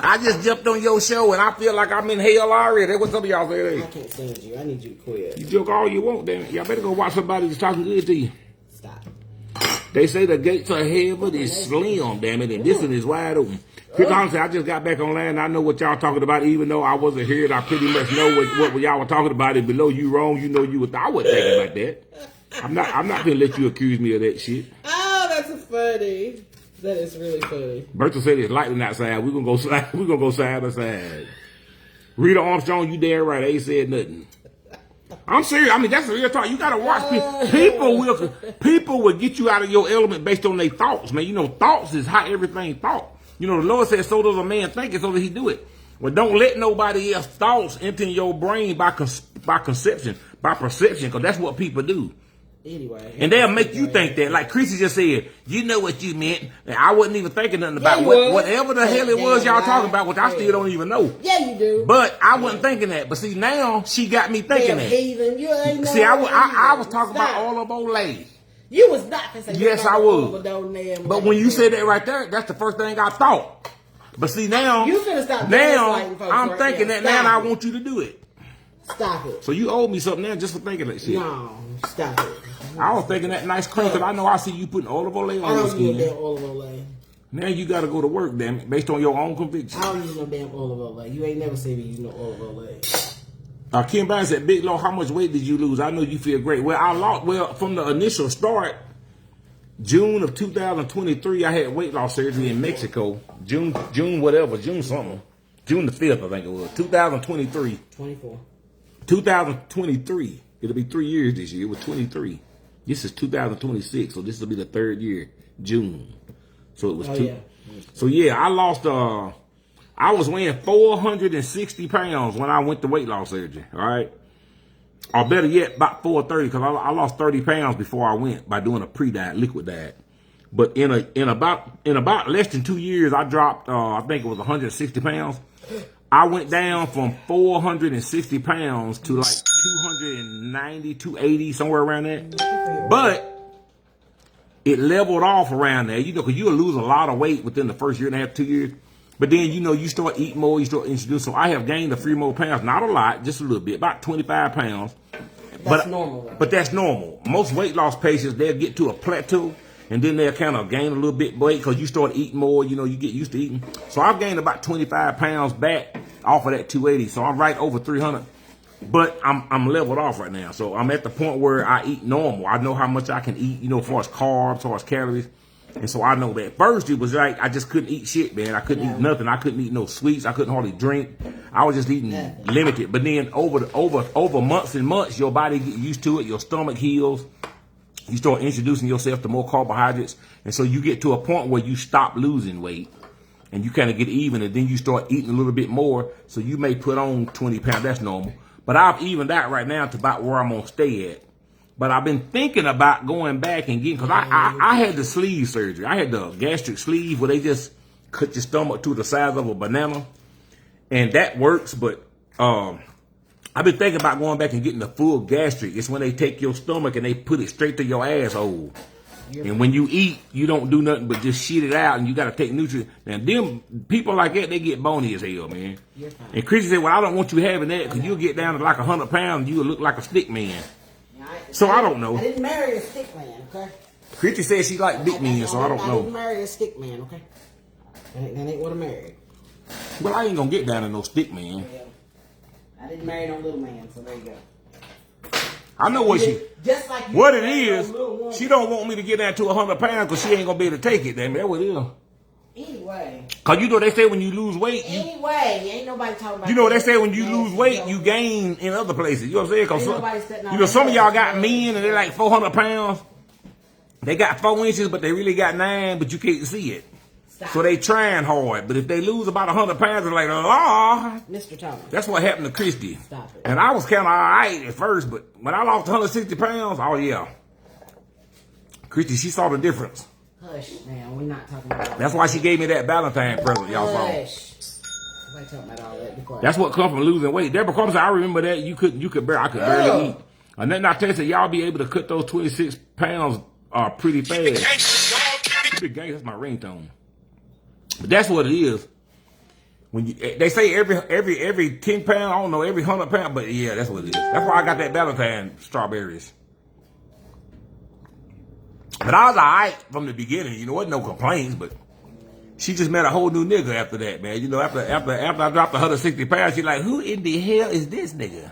I just jumped on your show and I feel like I'm in hell already. That's what some of y'all say. I can't stand you. I need you to quit. You joke all you want, damn it. Y'all better go watch somebody that's talking good to you. Stop. They say the gates of heaven is slim, damn it, and this one is wide open. Chris honestly, I just got back online and I know what y'all talking about, even though I wasn't here and I pretty much know what y'all were talking about. It below you wrong, you know you was. I wasn't thinking like that. I'm not gonna let you accuse me of that shit. Oh, that's funny. That is really funny. Bertha said it's lightning outside. We're gonna go side by side. Rita Armstrong, you damn right. I ain't said nothing. I'm serious. I mean, that's a real talk. You gotta watch people. People will get you out of your element based on their thoughts, man. You know, thoughts is how everything thought. You know, the Lord said, so does a man think it, so does he do it. Well, don't let nobody else's thoughts enter your brain by conception, by perception, because that's what people do. Anyway. And they'll make you think that. Like Chrissy just said, you know what you meant. And I wasn't even thinking nothing about whatever the hell it was y'all talking about, which I still don't even know. Yeah, you do. But I wasn't thinking that. But see, now she got me thinking that. Heathen. You ain't See, I was talking about all of old ladies. You was not to say yes, I was. But when you said that right there, that's the first thing I thought. But see, now, you finna stop I'm thinking that now, and I want you to do it. Stop it. So you owe me something now just for thinking that shit. No, stop it. I was thinking that nice cream because I know I see you putting olive oil on your skin. I don't use no damn olive oil. Now you got to go to work, damn it, based on your own conviction. I don't use no damn olive oil. You ain't never seen me use no olive oil. Kim Brown said, Big Law, how much weight did you lose? I know you feel great. Well, I lost, from the initial start, June of 2023, I had weight loss surgery in Mexico. June something. June the 5th, I think it was. 2023. 24. 2023. It'll be 3 years this year. It was 23. This is 2026, so this will be the 3rd year, June. So it was Yeah. So yeah, I lost, I was weighing 460 pounds when I went to weight loss surgery, all right? Or better yet, about 430, because I lost 30 pounds before I went by doing a pre-diet, liquid diet. But in about less than 2 years, I dropped, I think it was 160 pounds. I went down from 460 pounds to like 290, 280, somewhere around there. But it leveled off around there, you know, because you'll lose a lot of weight within the first year and a half, 2 years. But then, you know, you start eating more, you start introducing. So I have gained a few more pounds, not a lot, just a little bit, about 25 pounds. That's normal, though. But that's normal. Most weight loss patients, they'll get to a plateau, and then they'll kind of gain a little bit weight because you start eating more, you know, you get used to eating. So I've gained about 25 pounds back off of that 280. So I'm right over 300. But I'm leveled off right now. So I'm at the point where I eat normal. I know how much I can eat, you know, as far as carbs, as far as calories. And so I know that first it was like I just couldn't eat shit, man. I couldn't eat nothing. I couldn't eat no sweets. I couldn't hardly drink. I was just eating limited. But then over months and months, your body get used to it. Your stomach heals. You start introducing yourself to more carbohydrates. And so you get to a point where you stop losing weight and you kind of get even, and then you start eating a little bit more. So you may put on 20 pounds. That's normal. But I've evened out right now to about where I'm going to stay at. But I've been thinking about going back and getting, because I had the sleeve surgery. I had the gastric sleeve where they just cut your stomach to the size of a banana. And that works, but I've been thinking about going back and getting the full gastric. It's when they take your stomach and they put it straight to your asshole. And when you eat, you don't do nothing but just shit it out, and you got to take nutrients. And them people like that, they get bony as hell, man. And Chrissy said, well, I don't want you having that because you'll get down to like 100 pounds and you'll look like a stick man. So I don't know. I didn't marry a stick man, okay? Christy said she liked big men, so I don't know. I didn't marry a stick man, okay? That ain't what I married. Well, I ain't gonna get down to no stick man. Yeah. I didn't marry no little man, so there you go. I know what she. Just like you what it is, she don't want me to get down to 100 pounds because she ain't gonna be able to take it. Damn, that what it is. Anyway. Cause you know they say when you lose weight. Anyway, ain't nobody talking about. You know they say when you lose weight, you gain in other places. You know what I'm saying? Cause you know some of y'all got men and they're like 400 pounds. They got 4 inches, but they really got 9, but you can't see it. So they trying hard. But if they lose about 100 pounds, they're like, Lord. Mr. Thomas. That's what happened to Christy. Stop it. And I was kind of all right at first, but when I lost 160 pounds, oh yeah. Christy, she saw the difference. Hush, man. We're not talking about That's why she gave me that Valentine present, y'all saw. Hush. I talking about all that before. That's what comes from losing weight. Deborah Crum said, I remember that. I could barely eat. And then I tell you, y'all be able to cut those 26 pounds pretty fast. Big gang, that's my ringtone. But that's what it is. When they say every 10 pounds, I don't know, every 100 pounds, but yeah, that's what it is. That's why I got that Valentine strawberries. But I was all right from the beginning. You know, wasn't no complaints, but she just met a whole new nigga after that, man. You know, after I dropped 160 pounds, she like, who in the hell is this nigga?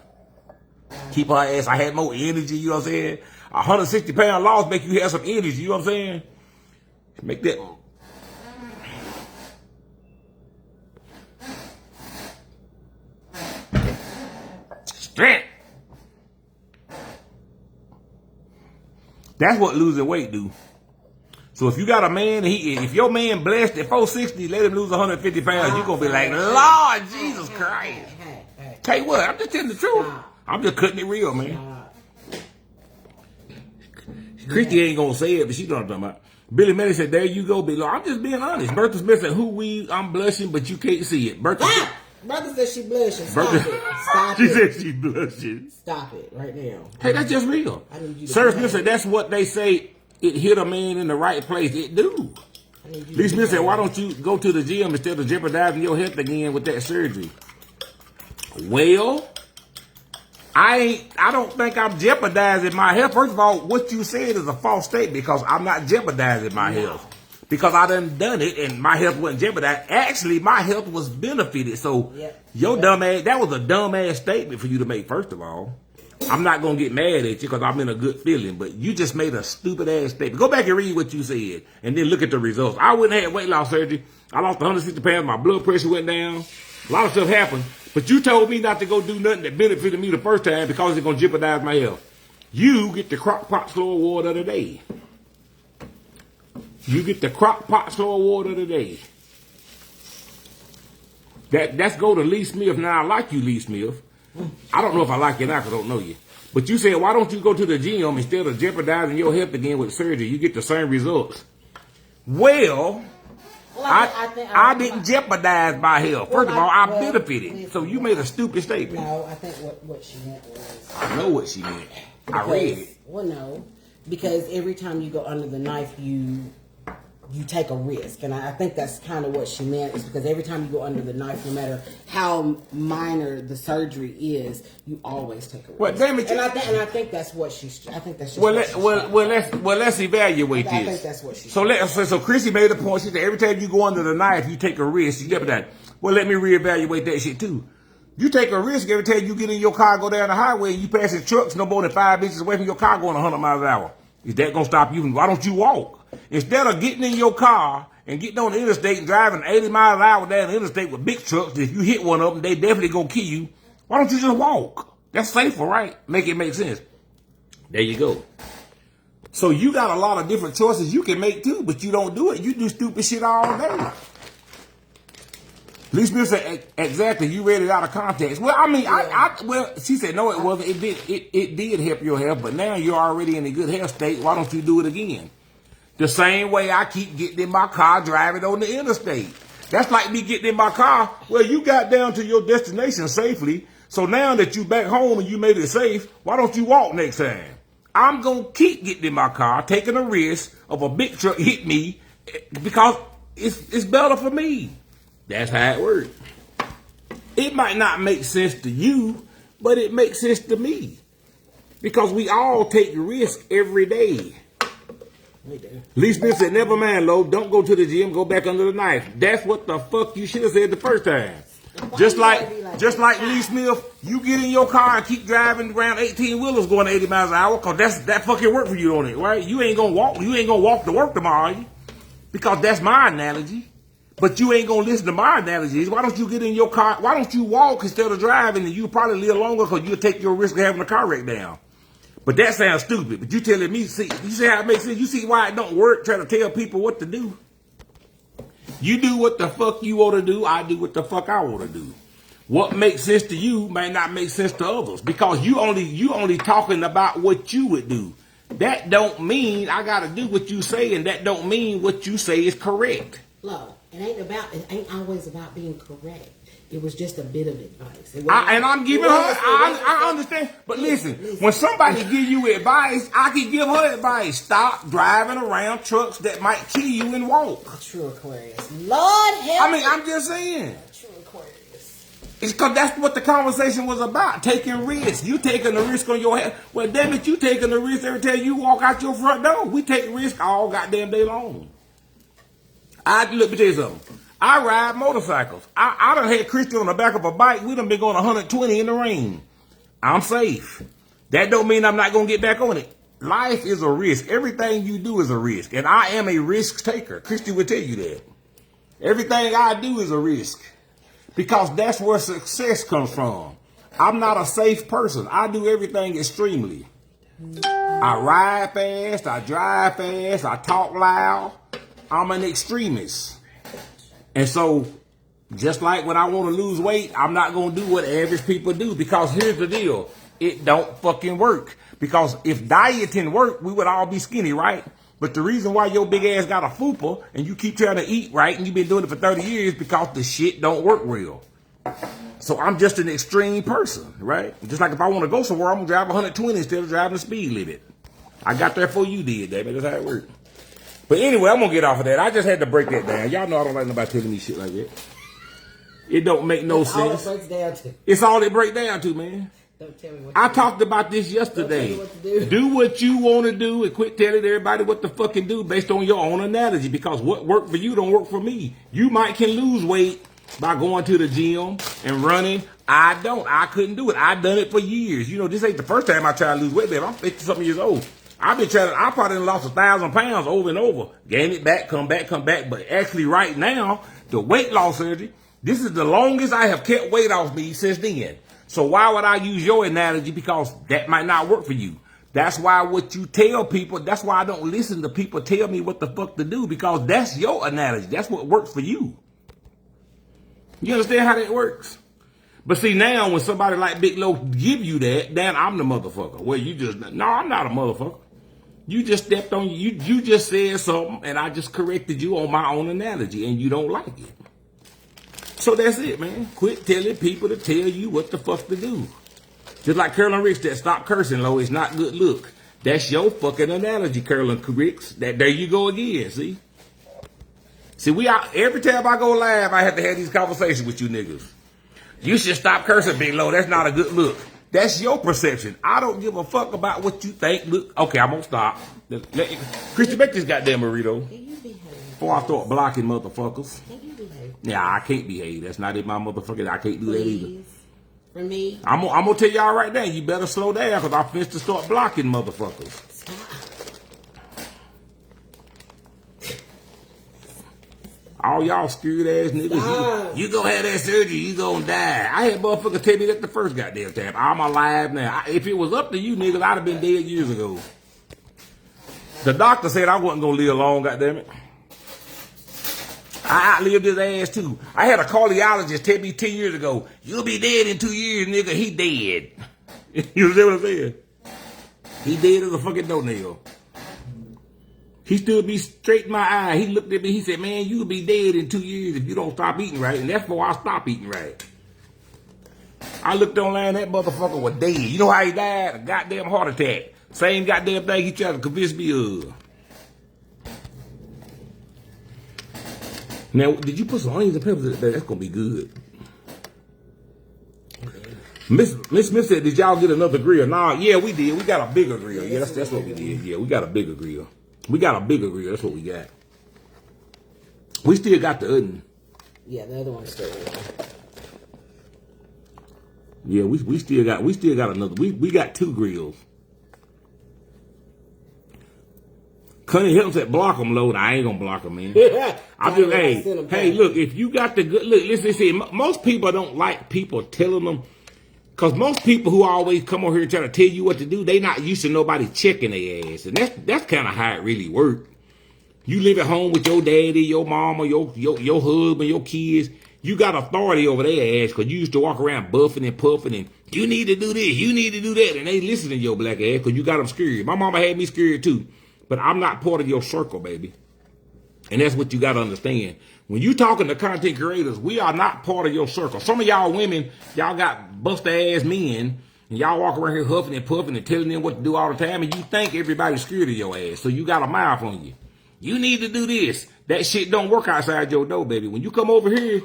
Keep her ass. I had more energy, you know what I'm saying? 160 pound loss make you have some energy, you know what I'm saying? Make that. Strength. That's what losing weight do. So if you got a man, if your man blessed at 460, let him lose 150 pounds, you're going to be like, Lord Jesus Christ. Tell you what, I'm just telling the truth. I'm just cutting it real, man. Christy ain't going to say it, but she know what I'm talking about. Billy Melly said, there you go, Billy. I'm just being honest. Bertha Smith said, I'm blushing, but you can't see it. Bertha said she blushing. Stop it. Stop she it. said she blushing. Stop it right now. Hey, that's just real. Sarah Smith said, that's what they say. It hit a man in the right place. It do. Lee Smith said, why don't you go to the gym instead of jeopardizing your health again with that surgery? Well, I don't think I'm jeopardizing my health. First of all, what you said is a false statement because I'm not jeopardizing my health. Because I done it and my health wasn't jeopardized. Actually, my health was benefited. So your dumb ass, that was a dumb ass statement for you to make, first of all. I'm not going to get mad at you because I'm in a good feeling, but you just made a stupid ass statement. Go back and read what you said and then look at the results. I wouldn't have weight loss surgery. I lost 160 pounds. My blood pressure went down. A lot of stuff happened, but you told me not to go do nothing that benefited me the first time because it's going to jeopardize my health. You get the crock pot slow award of the day. You get the crock pot slow award of the day. That's go to Lee Smith. Now, I like you, Lee Smith. I don't know if I like you or not because I don't know you. But you said, why don't you go to the gym instead of jeopardizing your health again with surgery? You get the same results. Well, I didn't jeopardize my health. First of all, I benefited. So you made a stupid statement. No, I think what she meant was... I know what she meant. I read it. Well, no. Because every time you go under the knife, you take a risk. And I think that's kind of what she meant, is because every time you go under the knife, no matter how minor the surgery is, you always take a risk. Well, damn it, and I think that's what she's... I think that's just let's evaluate this. I think that's what she's... So Chrissy made a point. She said every time you go under the knife, you take a risk. You jeopardize. Well, let me reevaluate that shit too. You take a risk every time you get in your car, go down the highway, and you pass the trucks no more than 5 inches away from your car going 100 miles an hour. Is that going to stop you? Why don't you walk? Instead of getting in your car and getting on the interstate and driving 80 miles an hour down the interstate with big trucks, if you hit one of them, they definitely going to kill you. Why don't you just walk? That's safer, right? Make it make sense. There you go. So you got a lot of different choices you can make too, but you don't do it. You do stupid shit all day. Lee Smith said, exactly, you read it out of context. Well, I mean, well, she said, no, it wasn't. It did help your health, but now you're already in a good health state. Why don't you do it again? The same way I keep getting in my car, driving on the interstate. That's like me getting in my car. Well, you got down to your destination safely. So now that you back home and you made it safe, why don't you walk next time? I'm going to keep getting in my car, taking a risk of a big truck hit me because it's better for me. That's how it works. It might not make sense to you, but it makes sense to me. Because we all take risk every day. Lee Smith said, never mind, Lo, don't go to the gym, go back under the knife. That's what the fuck you should have said the first time. Just like Lee Smith, you get in your car and keep driving around 18-wheelers going 80 miles an hour, because that fucking work for you on it, right? You ain't gonna walk to work tomorrow, are you? Because that's my analogy. But you ain't gonna listen to my analogies. Why don't you get in your car? Why don't you walk instead of driving, and you'll probably live longer because you'll take your risk of having a car wreck down. But that sounds stupid. But you telling me, see, you see how it makes sense? You see why it don't work, trying to tell people what to do? You do what the fuck you want to do. I do what the fuck I want to do. What makes sense to you may not make sense to others because you only talking about what you would do. That don't mean I gotta do what you say, and that don't mean what you say is correct. Look, it ain't always about being correct. It was just a bit of advice. And I'm giving her, I understand. But listen, when somebody give you advice, I can give her advice. Stop driving around trucks that might kill you and walk. True Aquarius. Lord help I mean, I'm just saying. True Aquarius. It's because that's what the conversation was about, taking risks. You taking the risk on your head. Well, damn it, you taking the risk every time you walk out your front door. We take risks all goddamn day long. Let me tell you something. I ride motorcycles. I done had Christian on the back of a bike. We done been going 120 in the rain. I'm safe. That don't mean I'm not going to get back on it. Life is a risk. Everything you do is a risk. And I am a risk taker. Christian will tell you that. Everything I do is a risk. Because that's where success comes from. I'm not a safe person. I do everything extremely. I ride fast. I drive fast. I talk loud. I'm an extremist. And so, just like when I want to lose weight, I'm not going to do what average people do. Because here's the deal. It don't fucking work. Because if dieting worked, we would all be skinny, right? But the reason why your big ass got a fupa and you keep trying to eat right and you've been doing it for 30 years because the shit don't work real. So I'm just an extreme person, right? Just like if I want to go somewhere, I'm going to drive 120 instead of driving the speed limit. I got there before you did, damn it. That's how it worked. But anyway, I'm going to get off of that. I just had to break that down. Y'all know I don't like nobody telling me shit like that. It don't make no sense. All it breaks down to. It's all it breaks down to, man. Don't tell me what I talked about this yesterday. Don't tell me what to do. Do what you want to do and quit telling everybody what to fucking do based on your own analogy. Because what worked for you don't work for me. You can lose weight by going to the gym and running. I don't. I couldn't do it. I've done it for years. You know, this ain't the first time I tried to lose weight, babe. I'm 50-something years old. I've been trying to, I probably lost 1,000 pounds over and over. Gain it back, come back. But actually right now, the weight loss surgery, this is the longest I have kept weight off me since then. So why would I use your analogy? Because that might not work for you. That's why what you tell people, that's why I don't listen to people tell me what the fuck to do. Because that's your analogy. That's what works for you. You understand how that works? But see, now when somebody like Big Lo give you that, then I'm the motherfucker. Well, no, I'm not a motherfucker. You just stepped on, you just said something, and I just corrected you on my own analogy, and you don't like it. So that's it, man. Quit telling people to tell you what the fuck to do. Just like Curlin Ricks that stop cursing, Lo, it's not good look. That's your fucking analogy, Curlin Ricks. There you go again, see? See, every time I go live, I have to have these conversations with you niggas. You should stop cursing, Big Lo. That's not a good look. That's your perception. I don't give a fuck about what you think. Look, okay, I'm gonna stop. Christian, make this goddamn burrito. Can you behave? Before I start blocking motherfuckers. Can you behave? Yeah, I can't behave. That's not in my motherfucking. I can't do that either. For me. I'm gonna tell y'all right now. You better slow down because I'm finished to start blocking motherfuckers. All y'all screwed ass niggas, you gonna have that surgery, you gonna die. I had motherfuckers tell me that the first goddamn time. I'm alive now. If it was up to you niggas, I'd have been dead years ago. The doctor said I wasn't gonna live long, goddamn it. I outlived his ass too. I had a cardiologist tell me 10 years ago, you'll be dead in 2 years, nigga. He dead. You understand what I'm saying? He dead as a fucking doornail. He stood me straight in my eye. He looked at me. He said, man, you'll be dead in 2 years if you don't stop eating right. And that's before I stop eating right. I looked online, that motherfucker was dead. You know how he died? A goddamn heart attack. Same goddamn thing he tried to convince me of. Now, did you put some onions and peppers in there? That's going to be good. Miss Smith said, did y'all get another grill? Nah, yeah, we did. We got a bigger grill. Yeah, that's what we did. Yeah, we got a bigger grill. We got a bigger grill. That's what we got. We still got the oven. Yeah, the other one's still there. Yeah, we still got another. We got 2 grills. Connie Hilton said, block them, Lord. I ain't gonna block them, man. I'm just, hey, look, if you got the good, look, listen, most people don't like people telling them, because most people who always come over here trying to tell you what to do, they not used to nobody checking their ass. And that's kind of how it really worked. You live at home with your daddy, your mama, your husband, your kids. You got authority over their ass because you used to walk around buffing and puffing and you need to do this, you need to do that. And they listen to your black ass because you got them scared. My mama had me scared too. But I'm not part of your circle, baby. And that's what you got to understand. When you talking to content creators, we are not part of your circle. Some of y'all women, y'all got bust-ass men, and y'all walk around here huffing and puffing and telling them what to do all the time, and you think everybody's scared of your ass, so you got a mouth on you. You need to do this. That shit don't work outside your door, baby. When you come over here,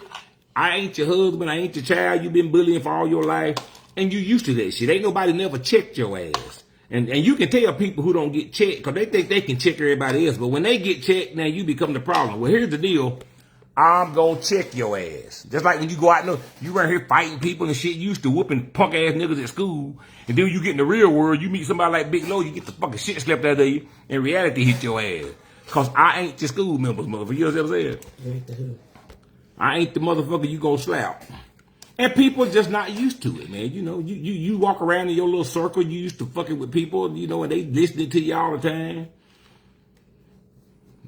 I ain't your husband, I ain't your child, you've been bullying for all your life, and you used to that shit. Ain't nobody never checked your ass. And you can tell people who don't get checked because they think they can check everybody else. But when they get checked, now you become the problem. Well, here's the deal. I'm going to check your ass. Just like when you go out and you around here fighting people and shit. You used to whooping punk ass niggas at school. And then when you get in the real world, you meet somebody like Big Low, you get the fucking shit slapped out of you. And reality hit your ass. Because I ain't your school members, motherfucker. You know what I'm saying? I ain't the motherfucker you gonna slap. And people just not used to it, man. You know, you walk around in your little circle, you used to fucking with people, you know, and they listening to you all the time.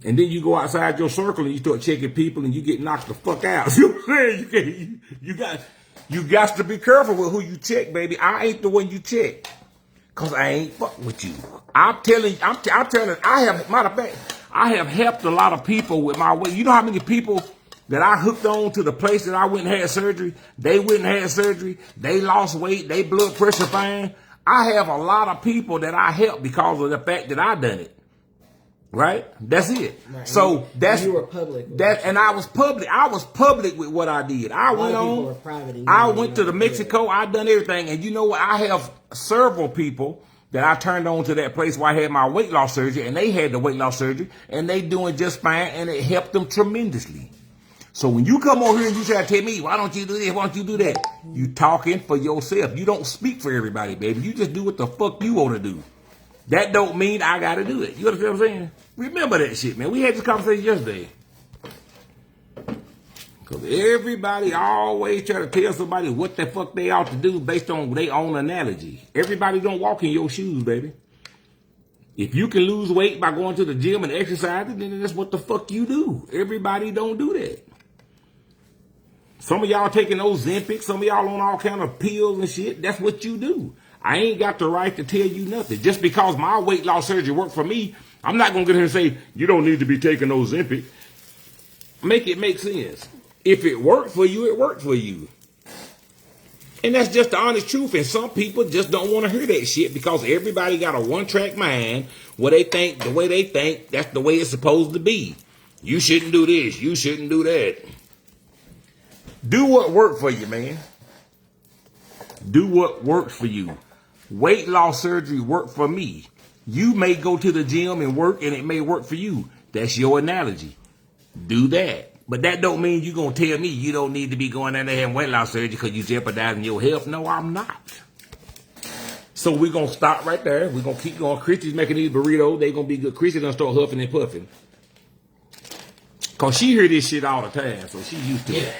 And then you go outside your circle and you start checking people and you get knocked the fuck out. You know what I'm saying? You got to be careful with who you check, baby. I ain't the one you check. Cause I ain't fuck with you. I'm telling, matter of fact, I have helped a lot of people with my weight. You know how many people that I hooked on to the place that I went and had surgery? They went and had surgery. They lost weight. They blood pressure fine. I have a lot of people that I helped because of the fact that I done it. Right? That's it. Right. So that's you were public. And I was public. I was public with what I did. I went on. I went to the Mexico. I done everything. And you know what? I have several people that I turned on to that place where I had my weight loss surgery, and they had the weight loss surgery, and they doing just fine, and it helped them tremendously. So when you come over here and you try to tell me, why don't you do this, why don't you do that? You talking for yourself. You don't speak for everybody, baby. You just do what the fuck you want to do. That don't mean I got to do it. You understand what I'm saying? Remember that shit, man. We had this conversation yesterday. Because everybody always try to tell somebody what the fuck they ought to do based on their own analogy. Everybody don't walk in your shoes, baby. If you can lose weight by going to the gym and exercising, then that's what the fuck you do. Everybody don't do that. Some of y'all taking those Ozempic, some of y'all on all kind of pills and shit. That's what you do. I ain't got the right to tell you nothing. Just because my weight loss surgery worked for me, I'm not going to get here and say, you don't need to be taking those Ozempic. Make it make sense. If it worked for you, it worked for you. And that's just the honest truth. And some people just don't want to hear that shit because everybody got a one-track mind where they think the way they think, that's the way it's supposed to be. You shouldn't do this. You shouldn't do that. Do what worked for you, man. Do what works for you. Weight loss surgery worked for me. You may go to the gym and work, and it may work for you. That's your analogy. Do that. But that don't mean you're going to tell me you don't need to be going down there having weight loss surgery because you're jeopardizing your health. No, I'm not. So we're going to stop right there. We're going to keep going. Christy's making these burritos. They're going to be good. Christy's going to start huffing and puffing. Because she hear this shit all the time, so she's used to it.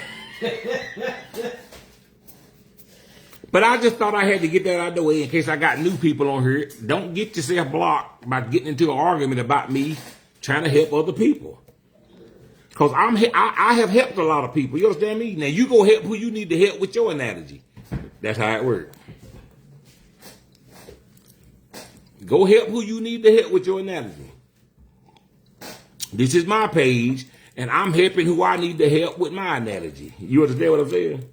But I just thought I had to get that out of the way in case I got new people on here. Don't get yourself blocked by getting into an argument about me trying to help other people. Because I have helped a lot of people. You understand me? Now, you go help who you need to help with your analogy. That's how it works. Go help who you need to help with your analogy. This is my page, and I'm helping who I need to help with my analogy. You understand what I'm saying?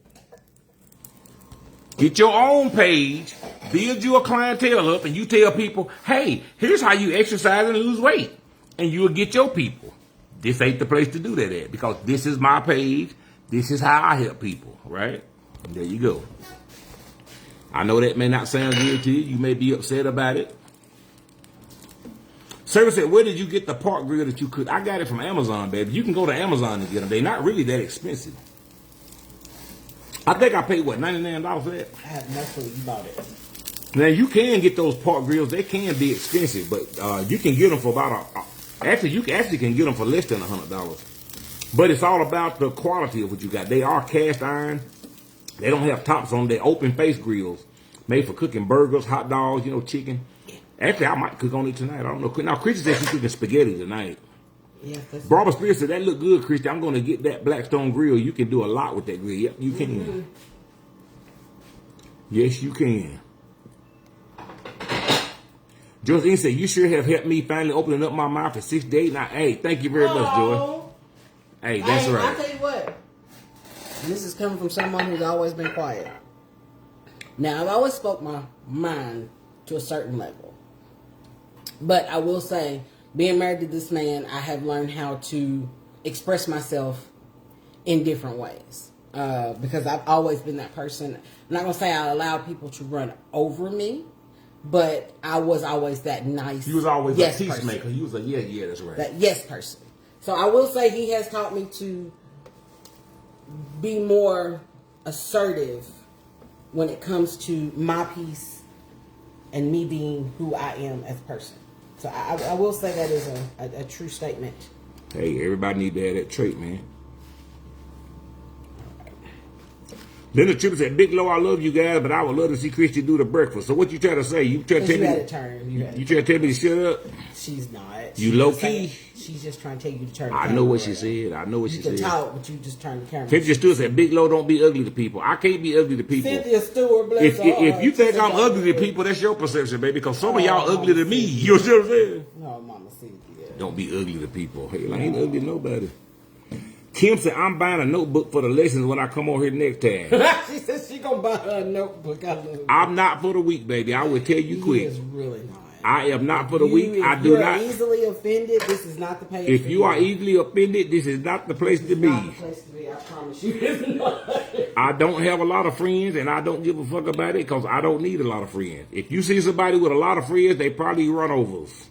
Get your own page, build you a clientele up, and you tell people, hey, here's how you exercise and lose weight. And you'll get your people. This ain't the place to do that at because this is my page. This is how I help people, right? And there you go. I know that may not sound good to you. You may be upset about it. Service said, where did you get the pork grill that you cooked? I got it from Amazon, baby. You can go to Amazon and get them. They're not really that expensive. I think I paid, what, $99 for that? That's what you bought it. Now, you can get those pork grills. They can be expensive, but you can get them for about you actually can get them for less than $100. But it's all about the quality of what you got. They are cast iron. They don't have tops on them. They're open face grills made for cooking burgers, hot dogs, chicken. Actually, I might cook on it tonight. I don't know. Now, Chrissy said she's cooking spaghetti tonight. Yeah, Barbara Spears said, that look good, Christy. I'm going to get that Blackstone grill. You can do a lot with that grill. Yep, you can. Mm-hmm. Yes, you can. Josephine said, you sure have helped me finally opening up my mouth for 6 days. Now, hey, thank you very much, Joy. Hey, that's right. I'll tell you what. This is coming from someone who's always been quiet. Now, I've always spoke my mind to a certain level. But I will say, being married to this man, I have learned how to express myself in different ways. Because I've always been that person. I'm not going to say I allow people to run over me, but I was always that nice. You was always yes a peacemaker. Person. You was a yeah, that's right. That yes person. So I will say he has taught me to be more assertive when it comes to my peace and me being who I am as a person. So I will say that is a true statement. Hey, everybody need to have that trait, man. Linda Triple said, Big Low, I love you guys, but I would love to see Christy do the breakfast. So what you trying to say? You trying to tell me? You trying to tell me to shut up? She's not. You low key? She's just trying to tell you to turn the I know what she said. I know what she said. You can talk, but you just turn the camera. Cynthia Stewart said, Big Low, don't be ugly to people. I can't be ugly to people. Cynthia Stewart, bless her heart. If you think I'm ugly to people, that's your perception, baby, because some of y'all ugly to me. You know what I'm saying? No, Mama Cynthia. Don't be ugly to people. Hey, I ain't ugly to nobody. Kim said, I'm buying a notebook for the lessons when I come on here next time. She said she gonna buy her a notebook. I love it. I'm not for the week, baby. I will tell you quick. Is really not. I am not for the week. I do not. If you are easily offended, this is not the page. If you are easily offended, this is not the place to be. Not the place to be. I promise you, it's not. I don't have a lot of friends, and I don't give a fuck about it because I don't need a lot of friends. If you see somebody with a lot of friends, they probably run overs.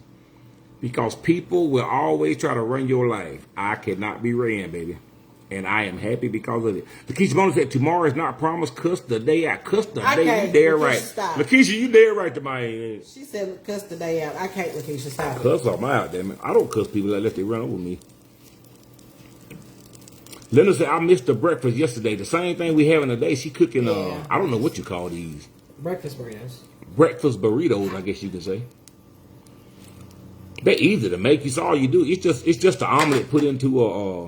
Because people will always try to run your life. I cannot be ran, baby. And I am happy because of it. Lakeisha Bonus said, tomorrow is not promised. Cuss the day out. Cuss the day. You dare right. Stop. Lakeisha, you dare right to my ass. She said, cuss the day out. I can't, Lakeisha. Stop. Cuss them out, damn it. I don't cuss people unless they run over me. Linda said, I missed the breakfast yesterday. The same thing we having today. She cooking, I don't know what you call these. Breakfast burritos. Breakfast burritos, I guess you could say. They're easy to make. It's all you do. It's just an omelet put into a,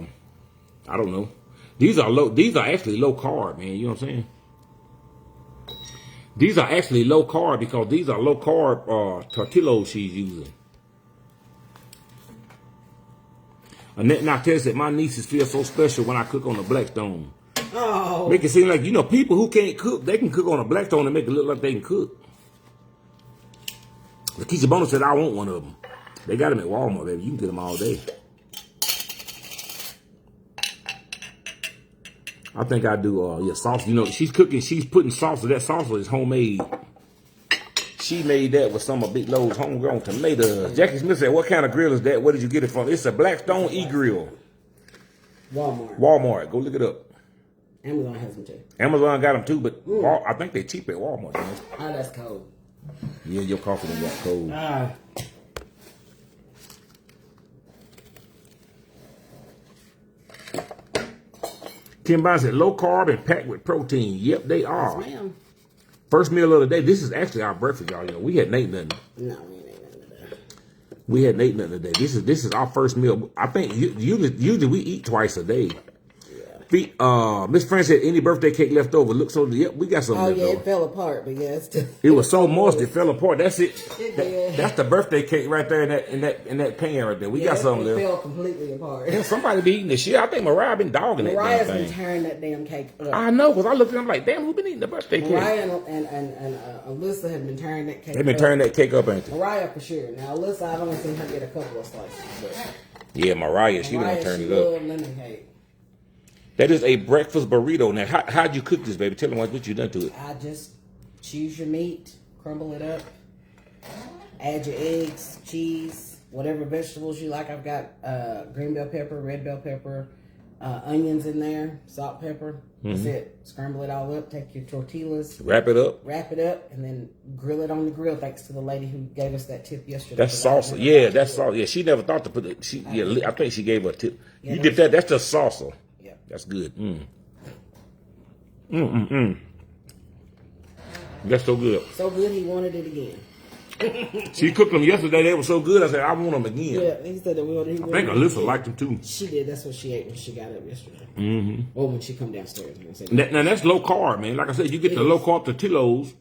I don't know. These are actually low carb, man. You know what I'm saying? These are actually low carb because these are low carb tortillas she's using. Annette Natel said, my nieces feel so special when I cook on the Blackstone. Oh. Make it seem like, people who can't cook, they can cook on a Blackstone and make it look like they can cook. Lakeisha Bonus said, I want one of them. They got them at Walmart, baby. You can get them all day. I think I do, sauce. She's cooking, she's putting salsa. That salsa is homemade. She made that with some of Big Lowe's homegrown tomatoes. Jackie Smith said, what kind of grill is that? Where did you get it from? It's a Blackstone E-grill. Walmart. Go look it up. Amazon has them too. Amazon got them too, but I think they're cheap at Walmart. Man. Oh, that's cold. Yeah, your coffee done got cold. Kim Bond said, low carb and packed with protein. Yep, they are. Yes, ma'am. First meal of the day. This is actually our breakfast, y'all. We hadn't ate nothing. No, we ain't ate nothing today. We hadn't ate nothing today. This is our first meal. I think usually we eat twice a day. Miss Fran said, any birthday cake left over. Look, so yep, we got some left over. It fell apart, but yeah, it's still. It was so moist, it fell apart. That's it. Did. That's the birthday cake right there in that pan right there. We got something left. It fell completely apart. Yeah, somebody be eating this shit. I think Mariah been dogging that damn thing. Mariah's been tearing that damn cake up. I know, because I looked at them like, damn, who been eating the birthday cake? Mariah and Alyssa have been tearing that cake up. They've been tearing that cake up, ain't they? Mariah for sure. Now, Alyssa, I've only seen her get a couple of slices. But yeah, Mariah, she done turned it up. Lemon cake. That is a breakfast burrito. Now, how'd you cook this, baby? Tell them what you done to it. I just choose your meat, crumble it up, add your eggs, cheese, whatever vegetables you like. I've got green bell pepper, red bell pepper, onions in there, salt, pepper. That's it. Scramble it all up. Take your tortillas. Wrap it up, and then grill it on the grill. Thanks to the lady who gave us that tip yesterday. That's salsa. Yeah, that's salsa. Yeah, she never thought to put it. I think she gave her a tip. Yeah, you dip that. That's just salsa. That's good. That's so good. So good he wanted it again. She cooked them yesterday. They were so good. I said, I want them again. Yeah, he said that we want to. I think Alyssa liked them too. She did. That's what she ate when she got up yesterday. Or when she come downstairs. Now that's low carb, man. Like I said, you get the low carb tortillas.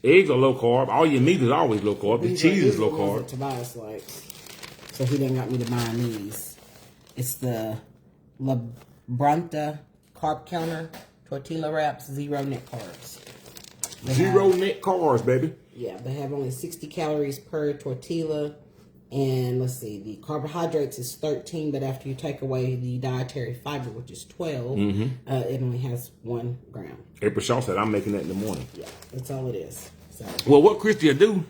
Eggs are low carb. All your meat is always low carb. The cheese is low carb. Tobias likes. So he done got me to buy these. It's the La Brunta carb counter tortilla wraps, 0 net carbs. Zero net carbs, baby. Yeah, they have only 60 calories per tortilla. And let's see, the carbohydrates is 13, but after you take away the dietary fiber, which is 12, it only has 1 gram. April Shaw said, I'm making that in the morning. Yeah, that's all it is. So. Well, what Christy will do,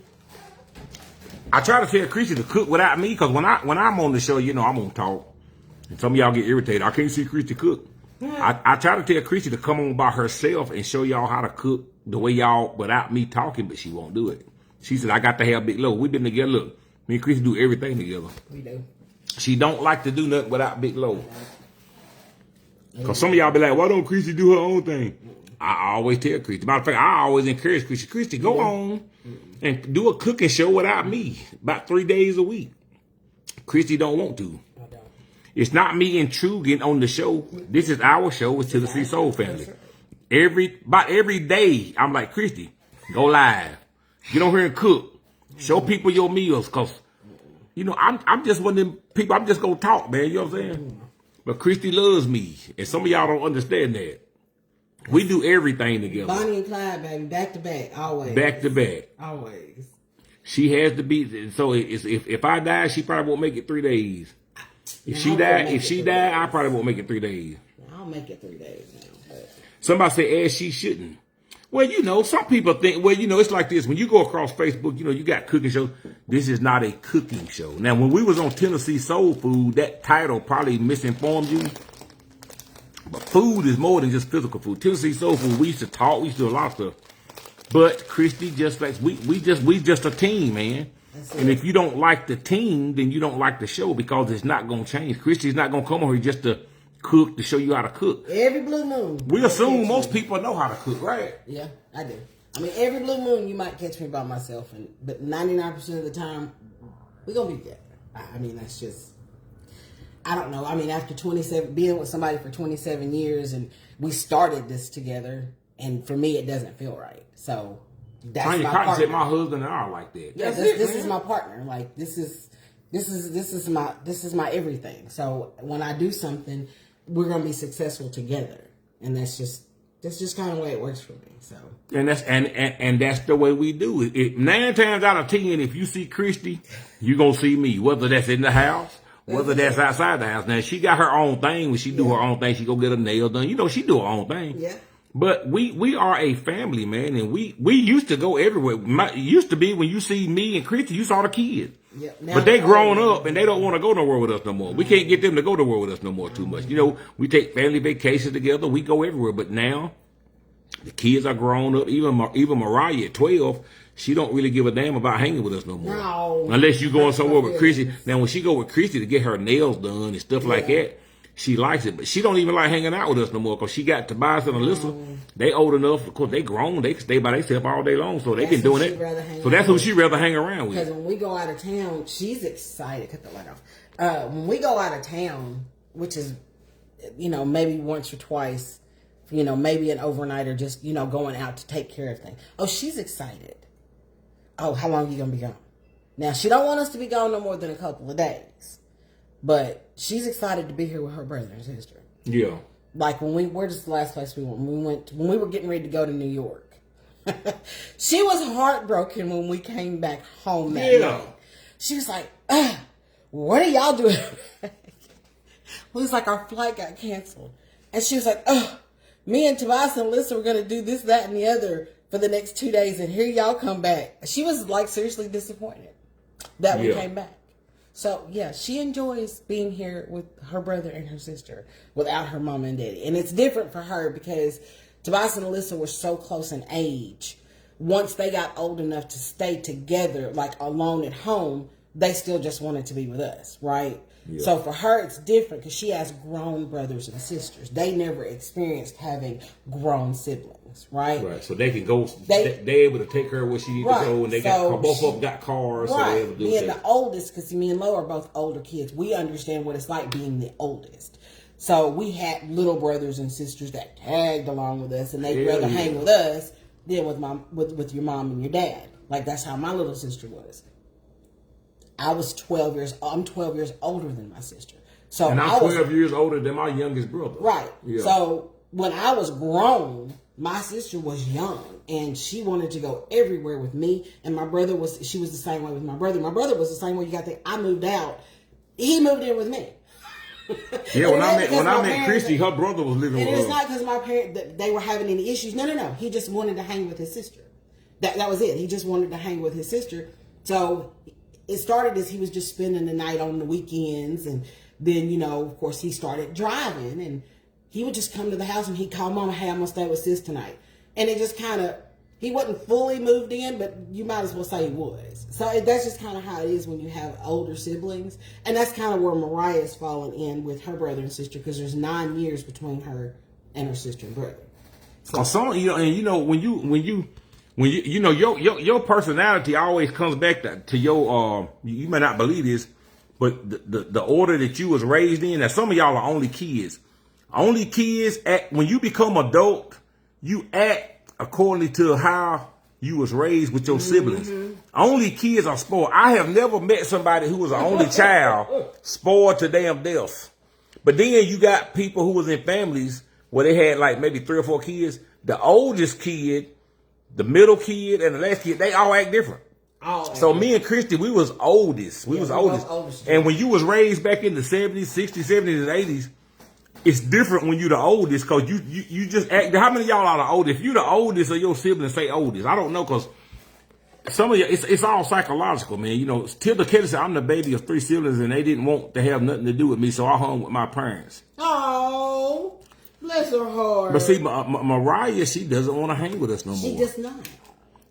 I try to tell Christy to cook without me, because when I'm on the show, you know, I'm going to talk. And some of y'all get irritated. I can't see Christy cook. I try to tell Christy to come on by herself and show y'all how to cook the way y'all, without me talking, but she won't do it. She said, I got to have Big Low. We've been together. Look, me and Christy do everything together. We do. She don't like to do nothing without Big Low. Because some of y'all be like, why don't Christy do her own thing? I always tell Christy. Matter of fact, I always encourage Christy. Christy, go on and do a cooking show without me. About 3 days a week. Christy don't want to. It's not me intruding on the show. This is our show with Tennessee Soul Family. About every day, I'm like, Christy, go live. Get on here and cook. Show people your meals, because, you know, I'm just one of them people, I'm just going to talk, man. You know what I'm saying? But Christy loves me, and some of y'all don't understand that. We do everything together. Bonnie and Clyde, baby, back to back, always. Back to back. Always. She has to be, so if I die, she probably won't make it 3 days. If she died, I probably won't make it 3 days. I'll make it 3 days now. But. Somebody say, as she shouldn't. Well, you know, some people think, well, you know, it's like this. When you go across Facebook, you know, you got cooking shows. This is not a cooking show. Now, when we was on Tennessee Soul Food, that title probably misinformed you. But food is more than just physical food. Tennessee Soul Food, we used to talk, we used to do a lot of stuff. But Christy, just like, we just a team, man. And if you don't like the team, then you don't like the show, because it's not going to change. Christy's not going to come over here just to cook, to show you how to cook. Every blue moon. We assume most people know how to cook, right? Yeah, I do. I mean, every blue moon you might catch me by myself, but 99% of the time, we're going to be together. I mean, that's just, I don't know. I mean, after being with somebody for 27 years, and we started this together, and for me, it doesn't feel right. So, that's Tanya my Cotton partner. said my husband and I are like that. Yeah, this is my partner. Like, this is my everything. So when I do something, we're gonna be successful together, and that's just kind of the way it works for me. So and that's the way we do it. 9 times out of 10, if you see Christy, you gonna see me. Whether that's in the house, whether that's outside the house. Now she got her own thing. When she do her own thing, she go get her nails done. You know, she do her own thing. Yeah. But we are a family, man, and we used to go everywhere. It used to be when you see me and Christy, you saw the kids. Yep. But they grown up and they don't want to go nowhere with us no more. We can't get them to go nowhere with us no more too much. You know, we take family vacations together. We go everywhere. But now the kids are grown up. Even Mariah at 12, she don't really give a damn about hanging with us no more. No. Unless you going somewhere with Christy. Now, when she go with Christy to get her nails done and stuff like that, she likes it. But she don't even like hanging out with us no more, because she got Tobias and Alyssa. They old enough. Of course, they grown. They can stay by themselves all day long. So they've been doing it. So that's who she'd rather hang around with. Because when we go out of town, she's excited. Cut the light off. When we go out of town, which is, you know, maybe once or twice, you know, maybe an overnight, or just, you know, going out to take care of things. Oh, she's excited. Oh, how long are you going to be gone? Now, she don't want us to be gone no more than a couple of days. But she's excited to be here with her brother and sister. Yeah. Like where's the last place we went? When we were getting ready to go to New York. She was heartbroken when we came back home that night. She was like, what are y'all doing? It was like our flight got canceled. And she was like, me and Tobias and Alyssa were going to do this, that, and the other for the next 2 days. And here y'all come back. She was like seriously disappointed that we came back. So, yeah, she enjoys being here with her brother and her sister without her mom and daddy. And it's different for her because Tobias and Alyssa were so close in age. Once they got old enough to stay together, like alone at home, they still just wanted to be with us, right? Yeah. So for her, it's different because she has grown brothers and sisters. They never experienced having grown siblings, right? Right. So they can go. They're able to take her where she needs to go, and they got both of them got cars, so they're able to do being the oldest, because me and Lo are both older kids. We understand what it's like being the oldest. So we had little brothers and sisters that tagged along with us, and they'd rather hang with us than with your mom and your dad. Like, that's how my little sister was. I'm 12 years older than my sister. So and I'm 12 years older than my youngest brother. Right. Yeah. So when I was grown, my sister was young and she wanted to go everywhere with me. And my brother she was the same way with my brother. My brother was the same way. You got to think, I moved out. He moved in with me. Yeah, when I met Christy, her brother was living with her. And it's not because my parents, they were having any issues. No. He just wanted to hang with his sister. That was it. He just wanted to hang with his sister. So it started as he was just spending the night on the weekends. And then, of course, he started driving. And he would just come to the house and he'd call Mama, hey, I'm going to stay with sis tonight. And it just kind of, he wasn't fully moved in, but you might as well say he was. So that's just kind of how it is when you have older siblings. And that's kind of where Mariah's fallen in with her brother and sister, because there's 9 years between her and her sister and brother. So your personality always comes back to your, you may not believe this, but the order that you was raised in. Now, some of y'all are only kids. Only kids, when you become adult, you act according to how you was raised with your siblings. Only kids are spoiled. I have never met somebody who was an only child spoiled to damn death. But then you got people who was in families where they had like maybe 3 or 4 kids. The oldest kid, the middle kid, and the last kid, they all act different. So me and Christy, we was oldest. We was oldest. And when you was raised back in the 70s, 60s, 70s, and 80s, it's different when you the oldest, because you just act. How many of y'all are the oldest? If you the oldest of your siblings, say oldest. I don't know, because some of you, it's all psychological, man. Tilda Kelly said, I'm the baby of 3 siblings, and they didn't want to have nothing to do with me, so I hung with my parents. Oh, bless her heart. But see, Mariah, she doesn't want to hang with us no more. She does not.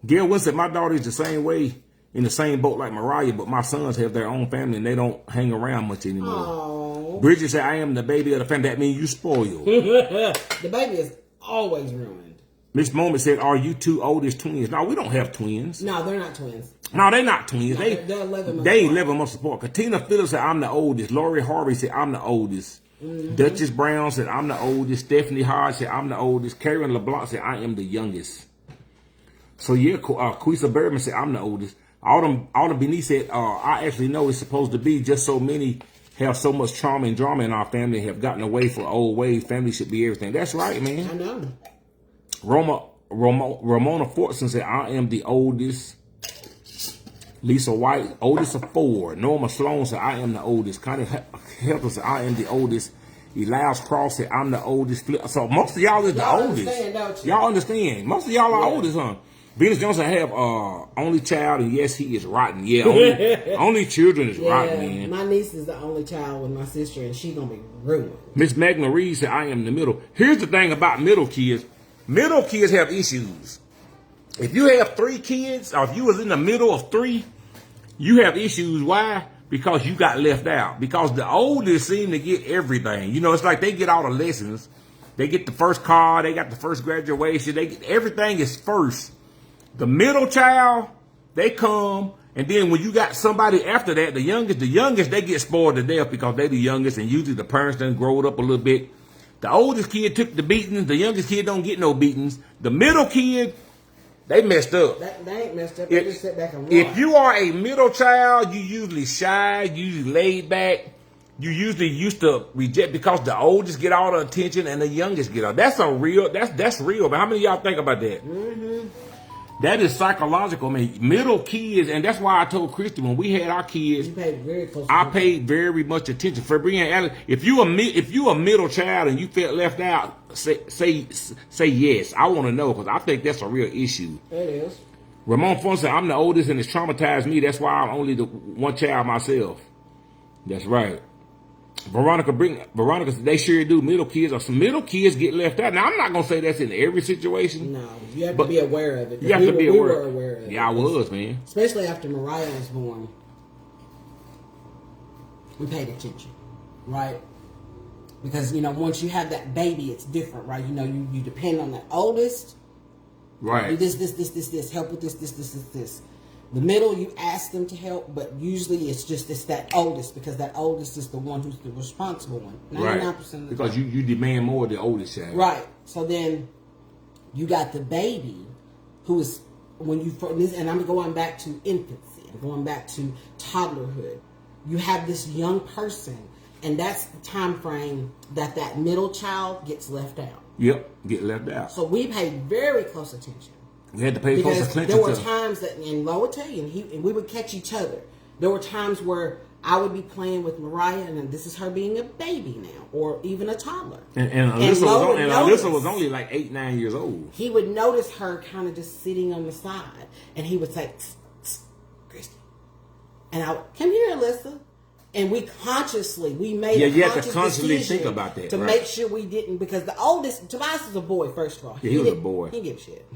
Gail Winston said, my daughter is the same way, in the same boat like Mariah, but my sons have their own family, and they don't hang around much anymore. Oh. Bridget said, I am the baby of the family. That means you spoiled. The baby is always ruined. Miss Moment said, are you 2 oldest twins? No, we don't have twins. No, they're not twins. No, they're not twins. No, they're 11 months They apart. 11 months apart. Katina Phillips said, I'm the oldest. Lori Harvey said, I'm the oldest. Duchess Brown said, I'm the oldest. Stephanie Hodge said, I'm the oldest. Karen LeBlanc said, I am the youngest. So yeah, Quisa Berman said, I'm the oldest. Autumn Beneath said, I actually know it's supposed to be just so many have so much trauma and drama in our family, have gotten away for old ways. Family should be everything. That's right, man. I know. Ramona Fortson said, I am the oldest. Lisa White, oldest of 4. Norma Sloan said, I am the oldest. Connie Helper said, I am the oldest. Elias Cross said, I'm the oldest. So most of y'all is the oldest. Y'all understand. Most of y'all are oldest, huh? Venus Johnson have only child, and yes, he is rotten. Yeah, only children is rotten, man. My niece is the only child with my sister, and she's gonna be ruined. Miss Magna Reed said, I am the middle. Here's the thing about middle kids. Middle kids have issues. If you have 3 kids, or if you was in the middle of 3, you have issues. Why? Because you got left out. Because the oldest seem to get everything. It's like they get all the lessons. They get the first car. They got the first graduation. Everything is first. The middle child, they come, and then when you got somebody after that, the youngest, they get spoiled to death because they the youngest, and usually the parents done growed up a little bit. The oldest kid took the beatings. The youngest kid don't get no beatings. The middle kid, they messed up. They ain't messed up. They just sit back and watch. If you are a middle child, you usually shy, you usually laid back. You usually used to reject because the oldest get all the attention and the youngest get all. That's real. But how many of y'all think about that? That is psychological, man. Middle kids, and that's why I told Christy when we had our kids, you paid very close. I paid very much attention. For Brian Allen, if you a middle child and you felt left out, say yes. I want to know, because I think that's a real issue. It is. Ramon Fon said, I'm the oldest and it's traumatized me. That's why I'm only the one child myself. That's right. Veronica said, they sure do. Middle kids get left out. Now, I'm not going to say that's in every situation. No, you have to be aware of it. You have to be aware. We were aware of it. Yeah, I was, man. Especially after Mariah was born. we paid attention, right? Because, you know, once you have that baby, it's different, right? You know, you depend on that oldest. Right. Do this, help with this. The middle, you ask them to help, but usually it's that oldest, because that oldest is the one who's the responsible one. 99% of the time. Because you demand more of the oldest child. Right. So then you got the baby who is, and I'm going back to infancy, I'm going back to toddlerhood. You have this young person, and that's the time frame that middle child gets left out. Yep, get left out. So we paid very close attention. We had to pay close attention. There were times that, and Lo would tell you, and we would catch each other. There were times where I would be playing with Mariah, and this is her being a baby now, or even a toddler. And Alyssa was only like 8, 9 years old. He would notice her kind of just sitting on the side, and he would say, Christy. And I would, come here, Alyssa. And we made a conscious consciously think about that to make sure we didn't, because the oldest, Tobias is a boy, first of all. Yeah, he was a boy. He didn't give a shit.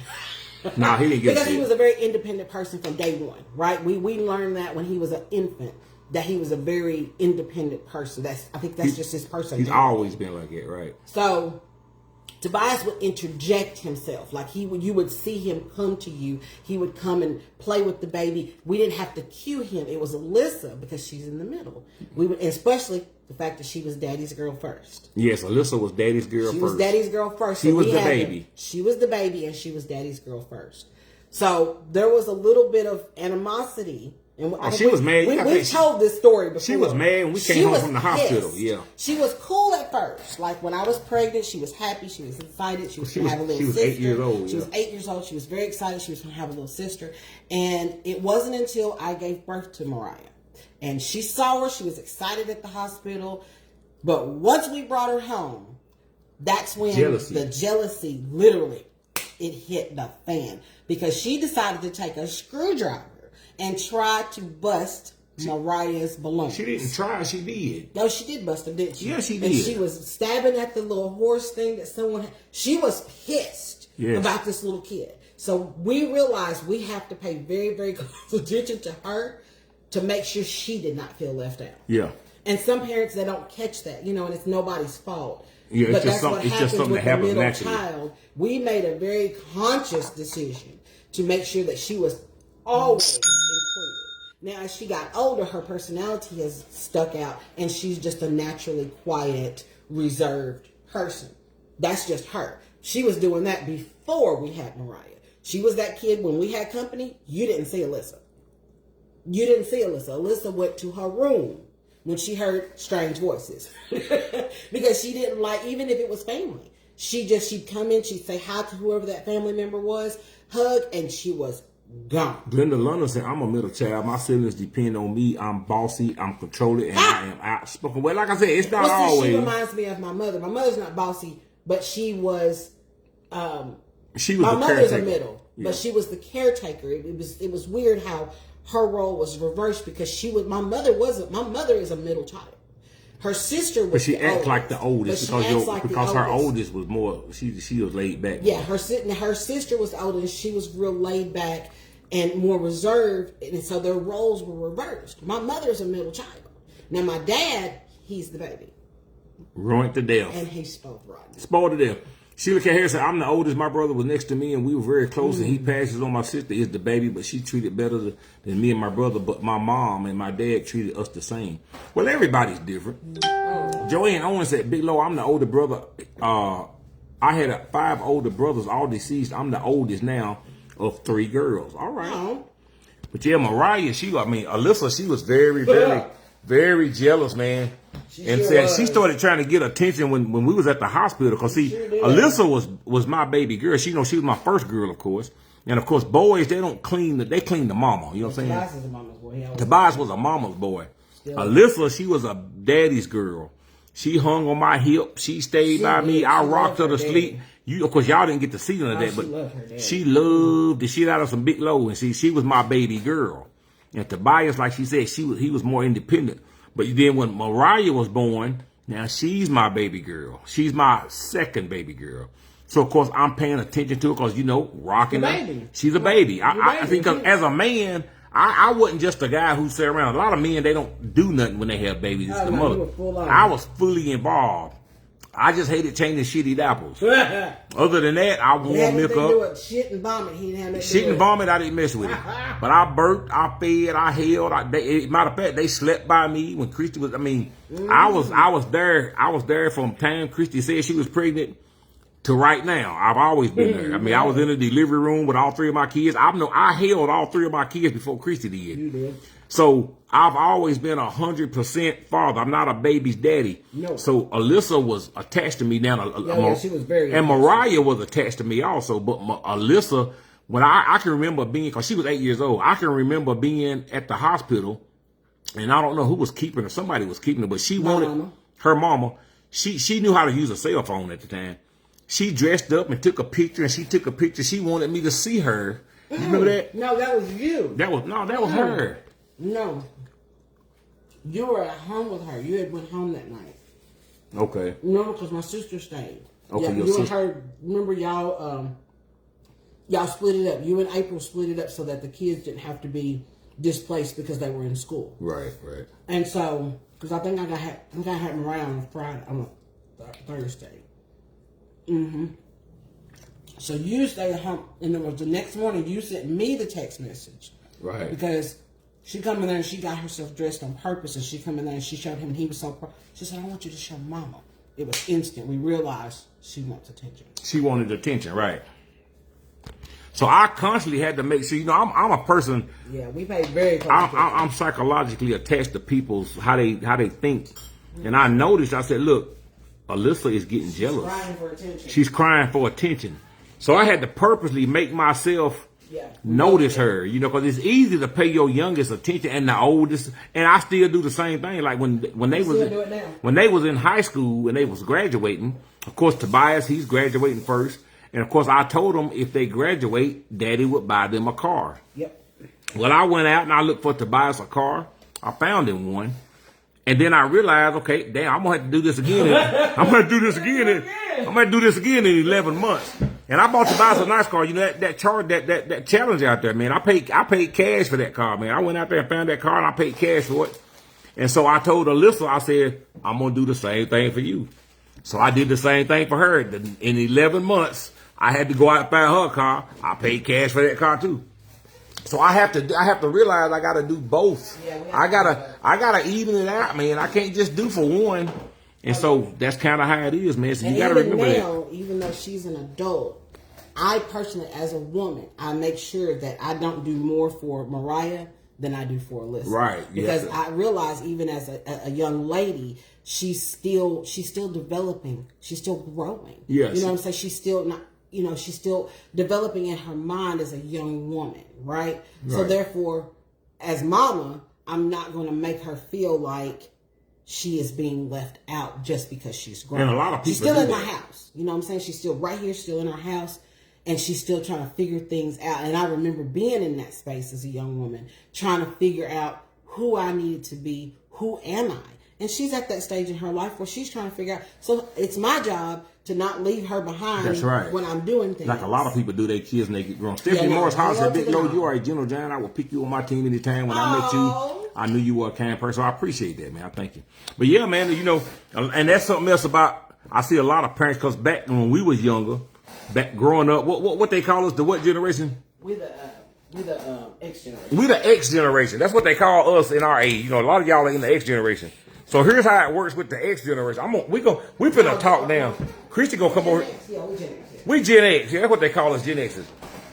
No, he didn't give a shit. Because he was a very independent person from day one, right? We learned that when he was an infant, that he was a very independent person. I think that's just his personality. He's always been like it, right? So Tobias would interject himself. Like you would see him come to you. He would come and play with the baby. We didn't have to cue him. It was Alyssa, because she's in the middle. Especially the fact that she was daddy's girl first. Yes, Alyssa was daddy's girl first. She was daddy's girl first. She was the baby. She was the baby, and she was daddy's girl first. So there was a little bit of animosity. And she was mad. We told this story before. She was mad when we came home from the hospital. Yeah, she was cool at first. Like when I was pregnant, she was happy. She was excited. She was going to have a little sister. She was 8 years old. She was 8 years old. She was very excited. She was going to have a little sister. And it wasn't until I gave birth to Mariah, and she saw her. She was excited at the hospital. But once we brought her home, that's when the jealousy literally, it hit the fan, because she decided to take a screwdriver and tried to bust Mariah's balloon. She didn't try, she did. No, she did bust them, didn't she? Yeah, she did. And she was stabbing at the little horse thing that someone had. She was pissed about this little kid. So we realized we have to pay very, very close attention to her to make sure she did not feel left out. Yeah. And some parents, they don't catch that, and it's nobody's fault. Yeah, but that's what happens something with that happens the middle naturally. child. We made a very conscious decision to make sure that she was always included. Now, as she got older, her personality has stuck out, and she's just a naturally quiet, reserved person. That's just her. She was doing that before we had Mariah. She was that kid when we had company. You didn't see Alyssa. You didn't see Alyssa. Alyssa went to her room when she heard strange voices because she didn't like, even if it was family. She'd come in, she'd say hi to whoever that family member was, hug, and she was gone. Glenda London said, I'm a middle child. My siblings depend on me. I'm bossy. I'm controlling, and I am outspoken. Well, like I said, it's not always. She reminds me of my mother. My mother's not bossy, but she was. She was. My the mother's caretaker. a middle, Yeah. but she was the caretaker. It was weird how her role was reversed, because she was. My mother is a middle child. Her sister was. But she acts like the oldest because her oldest was more. She was laid back. Yeah, her sister was older, and she was real laid back and more reserved, and so their roles were reversed. My mother's a middle child. Now my dad, he's the baby. Ruined to death. And he's spoiled rotten. Spoiled to death. Sheila K. Harris said, I'm the oldest. My brother was next to me, and we were very close, and he passes on. My sister is the baby, but she treated better than me and my brother, but my mom and my dad treated us the same. Well, everybody's different. Joanne Owens said, Big Lo, I'm the older brother. I had 5 older brothers, all deceased. I'm the oldest now of 3 girls. All right. Oh. But yeah, Mariah, Alyssa, she was very, very, very jealous, man. She started trying to get attention when we was at the hospital, because Alyssa was my baby girl. She was my first girl, of course. And of course, boys, they clean the mama. You know what I'm saying? Tobias is a mama's boy. Tobias was a mama's boy. Alyssa, she was a daddy's girl. She hung on my hip. She stayed by me. I rocked her to sleep. Of course, y'all didn't get to see none of that, but she loved the shit out of some Big Lo, and she was my baby girl. And Tobias, like she said, he was more independent. But then when Mariah was born, now she's my baby girl. She's my second baby girl. So of course I'm paying attention to her because rocking her. She's a baby. I think as a man, I wasn't just a guy who sat around. A lot of men, they don't do nothing when they have babies. It's the no, mother. you were full on. I was fully involved. I just hated changing shitty apples. Other than that, I wore milk up. Shit and vomit, he didn't have Shit and vomit, I didn't mess with it. But I burped, I fed, I held. Matter of fact, they slept by me when Christy was. I mean, I was there from time Christy said she was pregnant to right now. I've always been there. I mean, I was in the delivery room with all 3 of my kids. I held all 3 of my kids before Christy did. You did. So I've always been 100% father. I'm not a baby's daddy. No. So Alyssa was attached to me now. Yeah, she was very. And Mariah was attached to me also. But Alyssa, when I can remember being, because she was 8 years old, I can remember being at the hospital, and I don't know who was keeping her. Somebody was keeping her, but she wanted her mama. She knew how to use a cell phone at the time. She dressed up and took a picture, and she took a picture. She wanted me to see her. You remember that? No, that was you. That was her. No. You were at home with her. You had went home that night. Okay. No, because my sister stayed. Okay, yeah, your you sister. and her, remember y'all split it up. You and April split it up so that the kids didn't have to be displaced because they were in school. Right. And so, because I think I had Mariah on Friday, on Thursday. So you stayed home, and it was the next morning you sent me the text message. Right. Because she come in there and she got herself dressed on purpose, and she come in there and she showed him, and he was so proud. She said, I want you to show mama. It was instant. We realized she wants attention. She wanted attention, right. So I constantly had to make sure, I'm a person. Yeah, we paid very close attention. I'm psychologically attached to people's, how they think. And I noticed, I said, look, Alyssa is getting jealous. She's crying for attention. She's crying for attention. So I had to purposely make myself notice her, because it's easy to pay your youngest attention and the oldest, and I still do the same thing. Like when they was in high school and they was graduating, of course Tobias, he's graduating first, and of course I told them if they graduate, Daddy would buy them a car. Yep. Well, I went out and I looked for Tobias a car. I found him one. And then I realized, okay, damn, I'm gonna have to do this again. I'm gonna do this again in 11 months. And I bought Tobias a nice car. That challenge out there, man. I paid cash for that car, man. I went out there and found that car and I paid cash for it. And so I told Alyssa, I said, I'm gonna do the same thing for you. So I did the same thing for her. In 11 months, I had to go out and find her a car. I paid cash for that car too. So I have to realize I gotta do both. Yeah, I gotta even it out, man. I can't just do for one. And so that's kind of how it is, man. So you gotta remember that. Even though she's an adult, I personally, as a woman, I make sure that I don't do more for Mariah than I do for Alyssa. Right. Because I realize even as a young lady, she's still developing. She's still growing. Yes. You know what I'm saying? She's still not. She's still developing in her mind as a young woman, right? So therefore, as mama, I'm not going to make her feel like she is being left out just because she's grown. And a lot of people she's still in that. my house. You know what I'm saying? She's still right here, still in our house, and she's still trying to figure things out. And I remember being in that space as a young woman, trying to figure out who I needed to be, who am I? And she's at that stage in her life where she's trying to figure out. So it's my job to not leave her behind. That's right. When I'm doing things. Like a lot of people do their kids when they get grown. Stephanie Morris House said, Big Lord, you are a gentle giant. I will pick you on my team anytime. When I met you, I knew you were a kind person. So I appreciate that, man. I thank you. But yeah, man, and that's something else about, I see a lot of parents, because back when we was younger, back growing up, what they call us, the what generation? We the X generation. We the X generation. That's what they call us in our age. A lot of y'all are in the X generation. So here's how it works with the X generation. We finna talk now. Christy gonna come over. Yeah, we Gen X. We Gen X. Yeah, that's what they call us, Gen X's.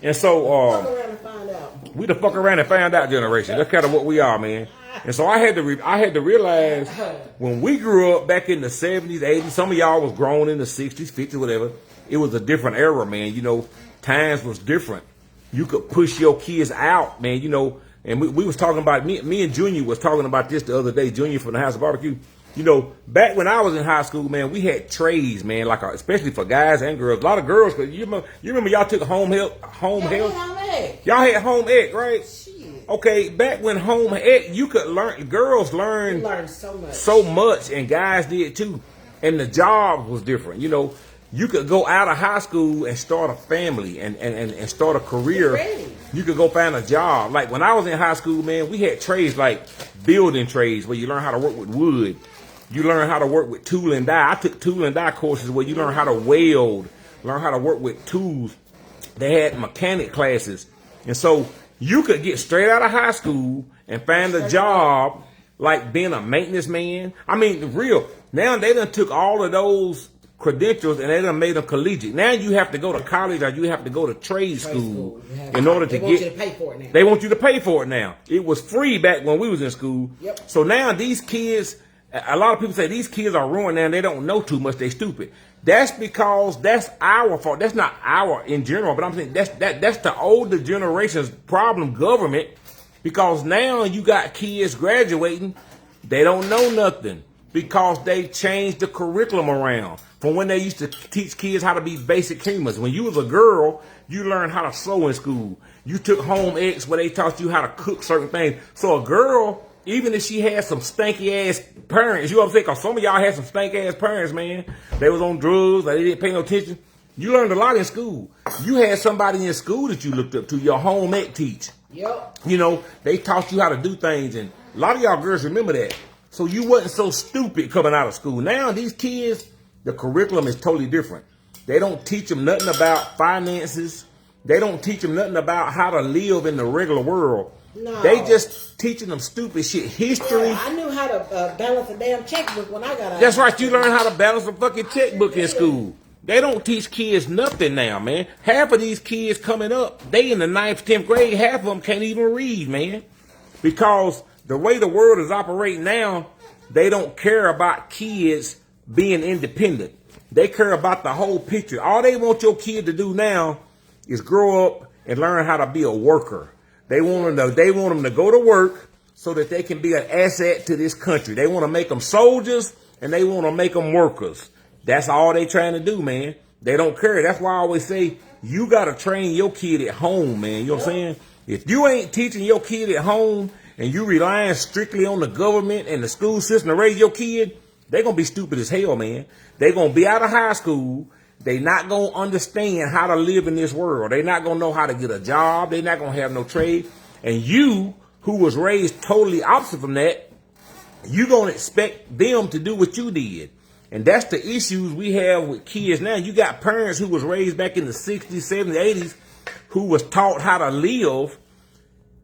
And so Fuck around and find out. we the fuck around and find out generation. That's kind of what we are, man. And so I had to realize when we grew up back in the 70s, 80s, some of y'all was grown in the 60s, 50s, whatever. It was a different era, man. Times was different. You could push your kids out, man. And we was talking about, me and Junior was talking about this the other day, Junior from the House of Barbecue. Back when I was in high school, man, we had trays, man, especially for guys and girls. A lot of girls, cause you remember y'all took home health? Y'all had home ec, right? Shit. Okay, back when home ec, you could girls learned so much, and guys did too. And the job was different, You could go out of high school and start a family and start a career. You could go find a job. Like when I was in high school, man, we had trades like building trades where you learn how to work with wood. You learn how to work with tool and die. I took tool and die courses where you learn how to weld, learn how to work with tools. They had mechanic classes. And so you could get straight out of high school and find a job like being a maintenance man. I mean, real. Now they done took all of those credentials and they done made them collegiate. Now you have to go to college or you have to go to trade school in order to get. They want you to pay for it now. They want you to pay for it now. It was free back when we was in school. Yep. So now these kids, a lot of people say these kids are ruined now and they don't know too much. They stupid. That's because that's our fault. That's not our in general, but I'm saying that's the older generation's problem, government, because now you got kids graduating, they don't know nothing because they changed the curriculum around from when they used to teach kids how to be basic humans. When you was a girl, you learned how to sew in school. You took home ec where they taught you how to cook certain things. So a girl, even if she had some stanky ass parents, you know what I'm saying? Because some of y'all had some stank ass parents, man. They was on drugs, they didn't pay no attention. You learned a lot in school. You had somebody in school that you looked up to, your home ec teach. Yep. You know, they taught you how to do things, and a lot of y'all girls remember that. So you wasn't so stupid coming out of school. Now these kids, the curriculum is totally different. They don't teach them nothing about finances. They don't teach them nothing about how to live in the regular world. No. They just teaching them stupid shit. History. Yeah, I knew how to balance a damn checkbook when I got out. That's right. You learn how to balance a fucking checkbook in school. They don't teach kids nothing now, man. Half of these kids coming up, they in the 9th, 10th grade, half of them can't even read, man. Because the way the world is operating now, they don't care about kids being independent. They care about the whole picture. All they want your kid to do now is grow up and learn how to be a worker. They want them to go to work so that they can be an asset to this country. They want to make them soldiers and they want to make them workers. That's all they trying to do, man. They don't care. That's why I always say you got to train your kid at home, man. You know what I'm saying? If you ain't teaching your kid at home and you relying strictly on the government and the school system to raise your kid, they're going to be stupid as hell, man. They're going to be out of high school. They not going to understand how to live in this world. They not going to know how to get a job. They not going to have no trade. And you, who was raised totally opposite from that, you going to expect them to do what you did. And that's the issues we have with kids now. You got parents who was raised back in the 60s, 70s, 80s, who was taught how to live.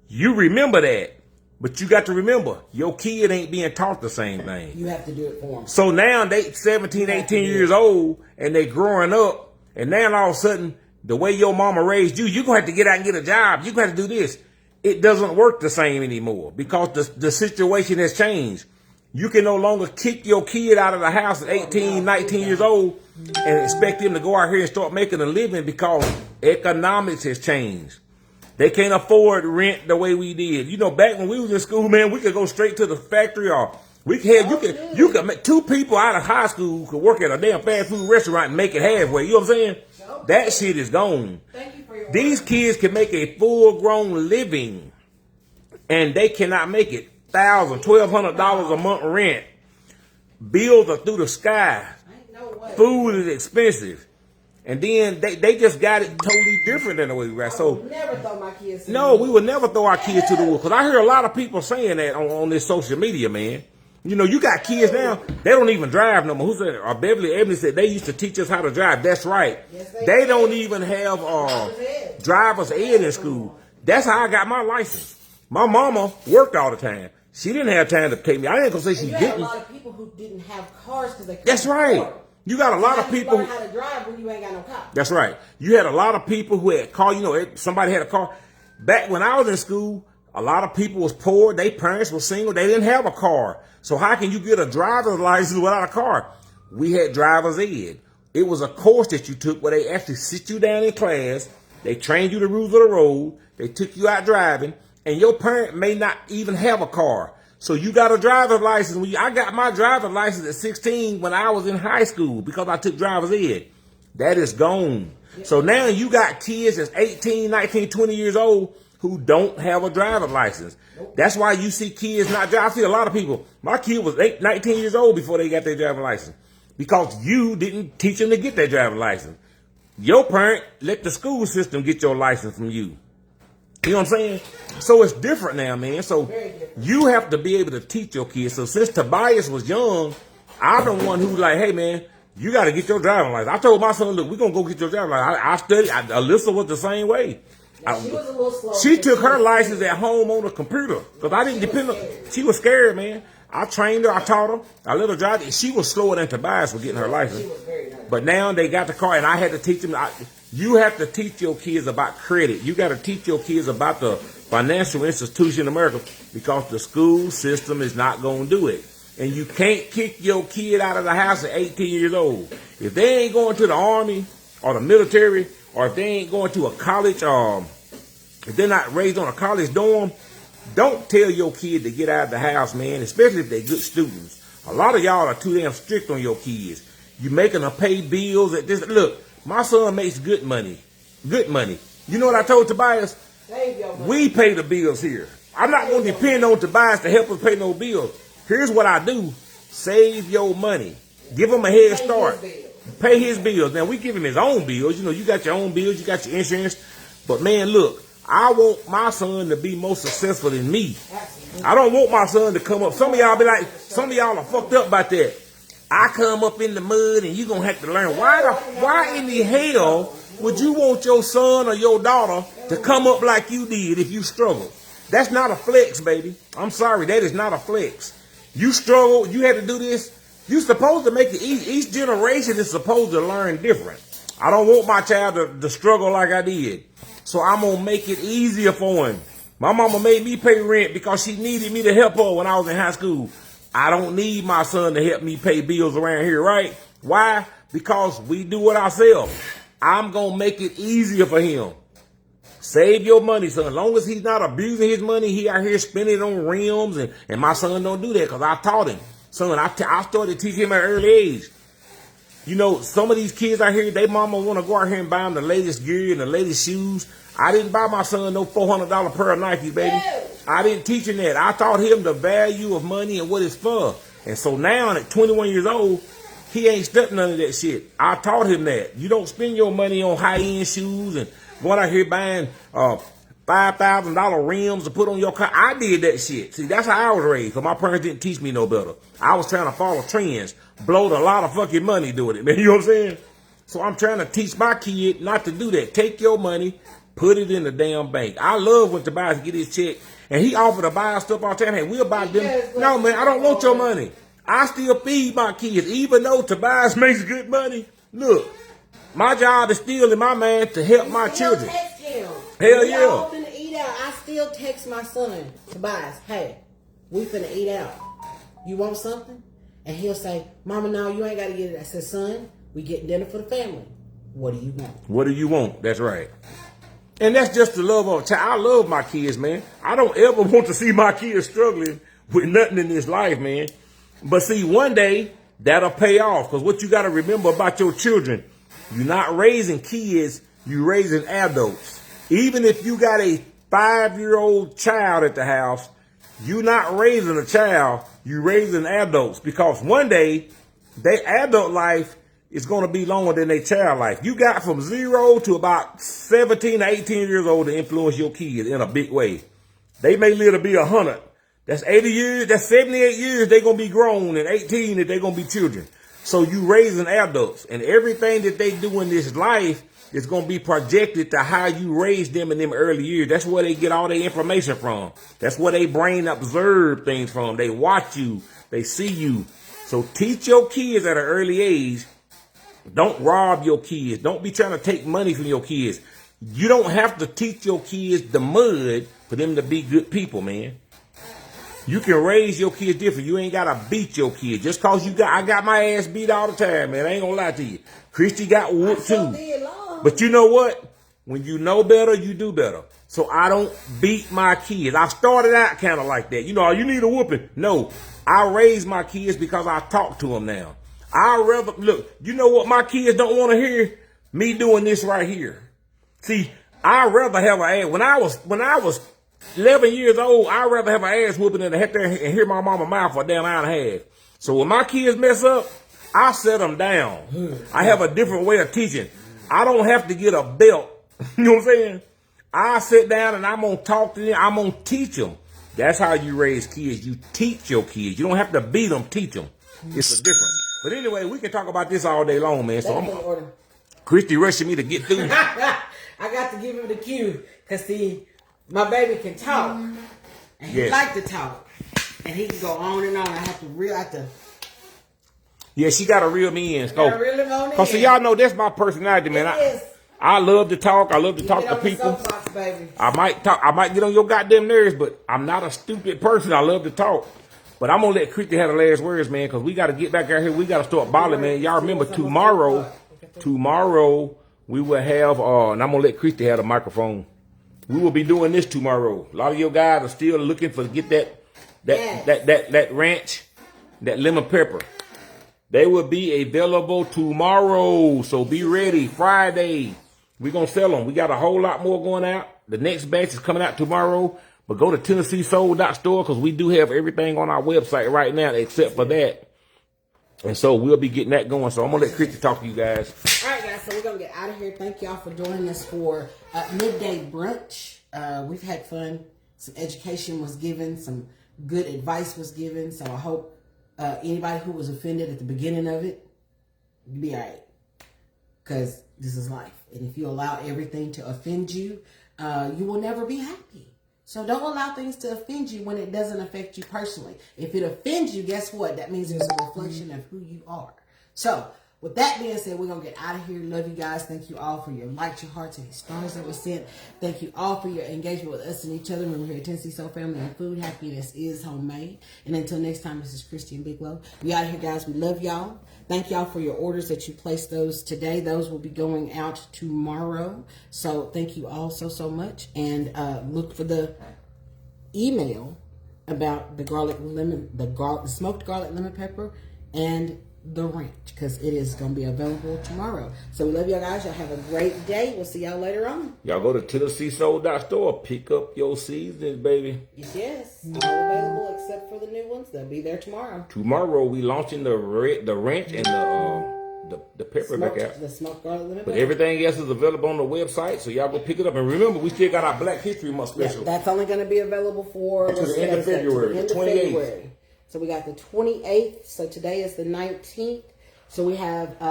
You remember that. But you got to remember, your kid ain't being taught the same thing. You have to do it for them. So now they 17, 18 years old, and they growing up, and now all of a sudden, the way your mama raised you, you're going to have to get out and get a job. You're going to have to do this. It doesn't work the same anymore because the situation has changed. You can no longer kick your kid out of the house at 18, 19 years old and expect him to go out here and start making a living because economics has changed. They can't afford rent the way we did. You know, back when we was in school, man, we could go straight to the factory or we could have, you could make 2 people out of high school could work at a damn fast food restaurant and make it halfway. You know what I'm saying? That shit is gone. These kids can make a full-grown living and they cannot make it. $1,000, $1,200 a month rent. Bills are through the sky. Food is expensive. And then they just got it totally different than the way we got. So never throw my kids to no, we would never throw our kids to the wolves. Because I hear a lot of people saying that on this social media, man. You know, you got kids now, they don't even drive no more. Who said, or Beverly Evans said they used to teach us how to drive. That's right. Yes, they don't even have driver's ed in school. That's how I got my license. My mama worked all the time. She didn't have time to take me. I ain't gonna say she didn't. You had a lot of people who didn't have cars because they couldn't. That's right. Afford. You got a lot of people. Learn how to drive when you ain't got no car. That's right. You had a lot of people who had car. You know, somebody had a car. Back when I was in school, a lot of people was poor. Their parents were single. They didn't have a car. So how can you get a driver's license without a car? We had driver's ed. It was a course that you took where they actually sit you down in class. They trained you the rules of the road. They took you out driving. And your parent may not even have a car. So you got a driver's license. I got my driver's license at 16 when I was in high school because I took driver's ed. That is gone. So now you got kids that's 18, 19, 20 years old who don't have a driver's license. That's why you see kids not drive. I see a lot of people. My kid was 19 years old before they got their driver's license. because you didn't teach them to get their driver's license. Your parent let the school system get your license from you. You know what I'm saying? So it's different now, man. So you have to be able to teach your kids. So since Tobias was young, I'm the one who's like, hey, man, you got to get your driving license. I told my son, look, we're going to go get your driving license. I studied. Alyssa was the same way. She was a little slow. She took her license at home on the computer because I didn't depend on. She was scared, man. I trained her. I taught her. I let her drive. She was slower than Tobias for getting her license. She was very nice. But now they got the car, and I had to teach them. You have to teach your kids about credit. You got to teach your kids about the financial institution in America because the school system is not going to do it. And you can't kick your kid out of the house at 18 years old. If they ain't going to the Army or the military, or if they ain't going to a college, if they're not raised on a college dorm, don't tell your kid to get out of the house, man, especially if they're good students. A lot of y'all are too damn strict on your kids. You making them pay bills at this. Look, my son makes good money. Good money. You know what I told Tobias? Save your money. We pay the bills here. I'm not going to depend on Tobias to help us pay no bills. Here's what I do. Save your money. Give him a head start. Pay his bills. Now, we give him his own bills. You know, you got your own bills. You got your insurance. But, man, look, I want my son to be more successful than me. I don't want my son to come up. Some of y'all be like, some of y'all are fucked up about that. I come up in the mud and you're going to have to learn. Why in the hell would you want your son or your daughter to come up like you did if you struggle? That's not a flex, baby. I'm sorry. That is not a flex. You struggle. You had to do this. You're supposed to make it easy. Each generation is supposed to learn different. I don't want my child to struggle like I did. So I'm going to make it easier for him. My mama made me pay rent because she needed me to help her when I was in high school. I don't need my son to help me pay bills around here, right? Why? Because we do it ourselves. I'm going to make it easier for him. Save your money, son. As long as he's not abusing his money, he out here spending it on rims, and my son don't do that because I taught him. Son, I started teaching him at an early age. You know, some of these kids out here, they mama want to go out here and buy them the latest gear and the latest shoes. I didn't buy my son no $400 pair of Nikes, baby. No. I didn't teach him that. I taught him the value of money and what it's for. And so now at 21 years old, he ain't studying none of that shit. I taught him that. You don't spend your money on high-end shoes and going out here buying $5,000 rims to put on your car. I did that shit. See, that's how I was raised because my parents didn't teach me no better. I was trying to follow trends, blowed a lot of fucking money doing it, man. You know what I'm saying? So I'm trying to teach my kid not to do that. Take your money, put it in the damn bank. I love when Tobias get his check and he offered to buy stuff all the time. Hey, we'll buy them. No, man, I don't want your money. I still feed my kids, even though Tobias makes good money. Look, my job is still in my man to help my children. Hell yeah. Y'all finna eat out. I still text my son, Tobias, hey, we finna eat out. You want something? And he'll say, Mama, no, you ain't got to get it. I said, son, we getting dinner for the family. What do you want? What do you want? That's right. And that's just the love of a child. I love my kids, man. I don't ever want to see my kids struggling with nothing in this life, man. But see, one day, that'll pay off. Because what you got to remember about your children, you're not raising kids, you're raising adults. Even if you got a 5-year-old child at the house, you're not raising a child, you're raising adults. Because one day, their adult life is going to be longer than their child life. You got from 0 to about 17 or 18 years old to influence your kids in a big way. They may live to be 100. That's 80 years, that's 78 years they're going to be grown, and 18 that they're going to be children. So you raising adults, and everything that they do in this life is going to be projected to how you raise them in them early years. That's where they get all their information from. That's where they brain observe things from. They watch you. They see you. So teach your kids at an early age. Don't rob your kids. Don't be trying to take money from your kids. You don't have to teach your kids the mud for them to be good people, man. You can raise your kids different. You ain't got to beat your kids. Just cause I got my ass beat all the time, man. I ain't gonna lie to you. Christy got whooped too. But you know what? When you know better, you do better. So I don't beat my kids. I started out kind of like that. You know, you need a whooping. No, I raise my kids because I talk to them now. I rather, look, you know what my kids don't want to hear? Me doing this right here. See, I rather have an ass. When I was 11 years old, I'd rather have an ass whooping than to have to hear my mama mouth for a damn hour and a half. So when my kids mess up, I set them down. I have a different way of teaching. I don't have to get a belt. You know what I'm saying? I sit down and I'm going to talk to them. I'm going to teach them. That's how you raise kids. You teach your kids. You don't have to beat them, teach them. It's a difference. But anyway, we can talk about this all day long, man. So Christy rushing me to get through. I got to give him the cue. Because, see, my baby can talk. And he like to talk. And he can go on and on. I have to Yeah, she got to reel me in. Because so y'all know that's my personality, man. I love to talk. I love to talk to people. I might get on your goddamn nerves, but I'm not a stupid person. I love to talk. But I'm going to let Christy have the last words, man, because we got to get back out here. We got to start balling, man. Y'all remember tomorrow we will have, and I'm going to let Christy have the microphone. We will be doing this tomorrow. A lot of your guys are still looking for get that ranch, that lemon pepper. They will be available tomorrow. So be ready. Friday. We're going to sell them. We got a whole lot more going out. The next batch is coming out tomorrow. But go to TennesseeSoul.store because we do have everything on our website right now except for that. And so we'll be getting that going. So I'm going to let Christy talk to you guys. All right, guys. So we're going to get out of here. Thank y'all for joining us for midday brunch. We've had fun. Some education was given. Some good advice was given. So I hope anybody who was offended at the beginning of it, you'll be all right. Because this is life. And if you allow everything to offend you, you will never be happy. So don't allow things to offend you when it doesn't affect you personally. If it offends you, guess what? That means there's a reflection of who you are. So with that being said, we're going to get out of here. Love you guys. Thank you all for your likes, your hearts, and your stars that were sent. Thank you all for your engagement with us and each other. Remember, here at Tennessee Soul Family and Food, happiness is homemade. And until next time, this is Christy and Big Love. We out of here, guys. We love y'all. Thank y'all for your orders that you placed those today. Those will be going out tomorrow. So thank you all so much. And look for the email about the smoked garlic lemon pepper and the ranch, because it is going to be available tomorrow. So we love y'all guys. Y'all have a great day. We'll see y'all later on. Y'all go to TennesseeSoul.store. Pick up your seasonings, baby. Yes. All available except for the new ones. They'll be there tomorrow. Tomorrow we launching the ranch and the pepper back out. The smoked garlic lemon pepper. But everything else is available on the website, so y'all go pick it up. And remember, we still got our Black History Month special. Yeah, that's only going to be available for to the end of February. The 28th. So we got the 28th. So today is the 19th. So we have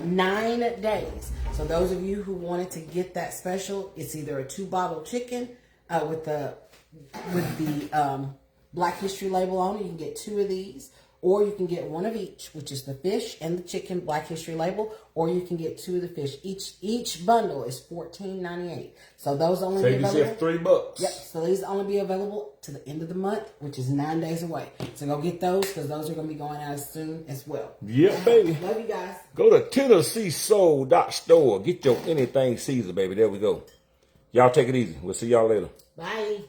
9 days. So those of you who wanted to get that special, it's either a 2-bottle chicken with the Black History label on it. You can get 2 of these. Or you can get 1 of each, which is the fish and the chicken Black History label. Or you can get 2 of the fish. Each bundle is $14.98. So those only be available. Save yourself $3. Yep. So these only be available to the end of the month, which is 9 days away. So go get those because those are going to be going out soon as well. Yeah, baby. Love you guys. Go to TennesseeSoul.store. Get your anything Caesar, baby. There we go. Y'all take it easy. We'll see y'all later. Bye.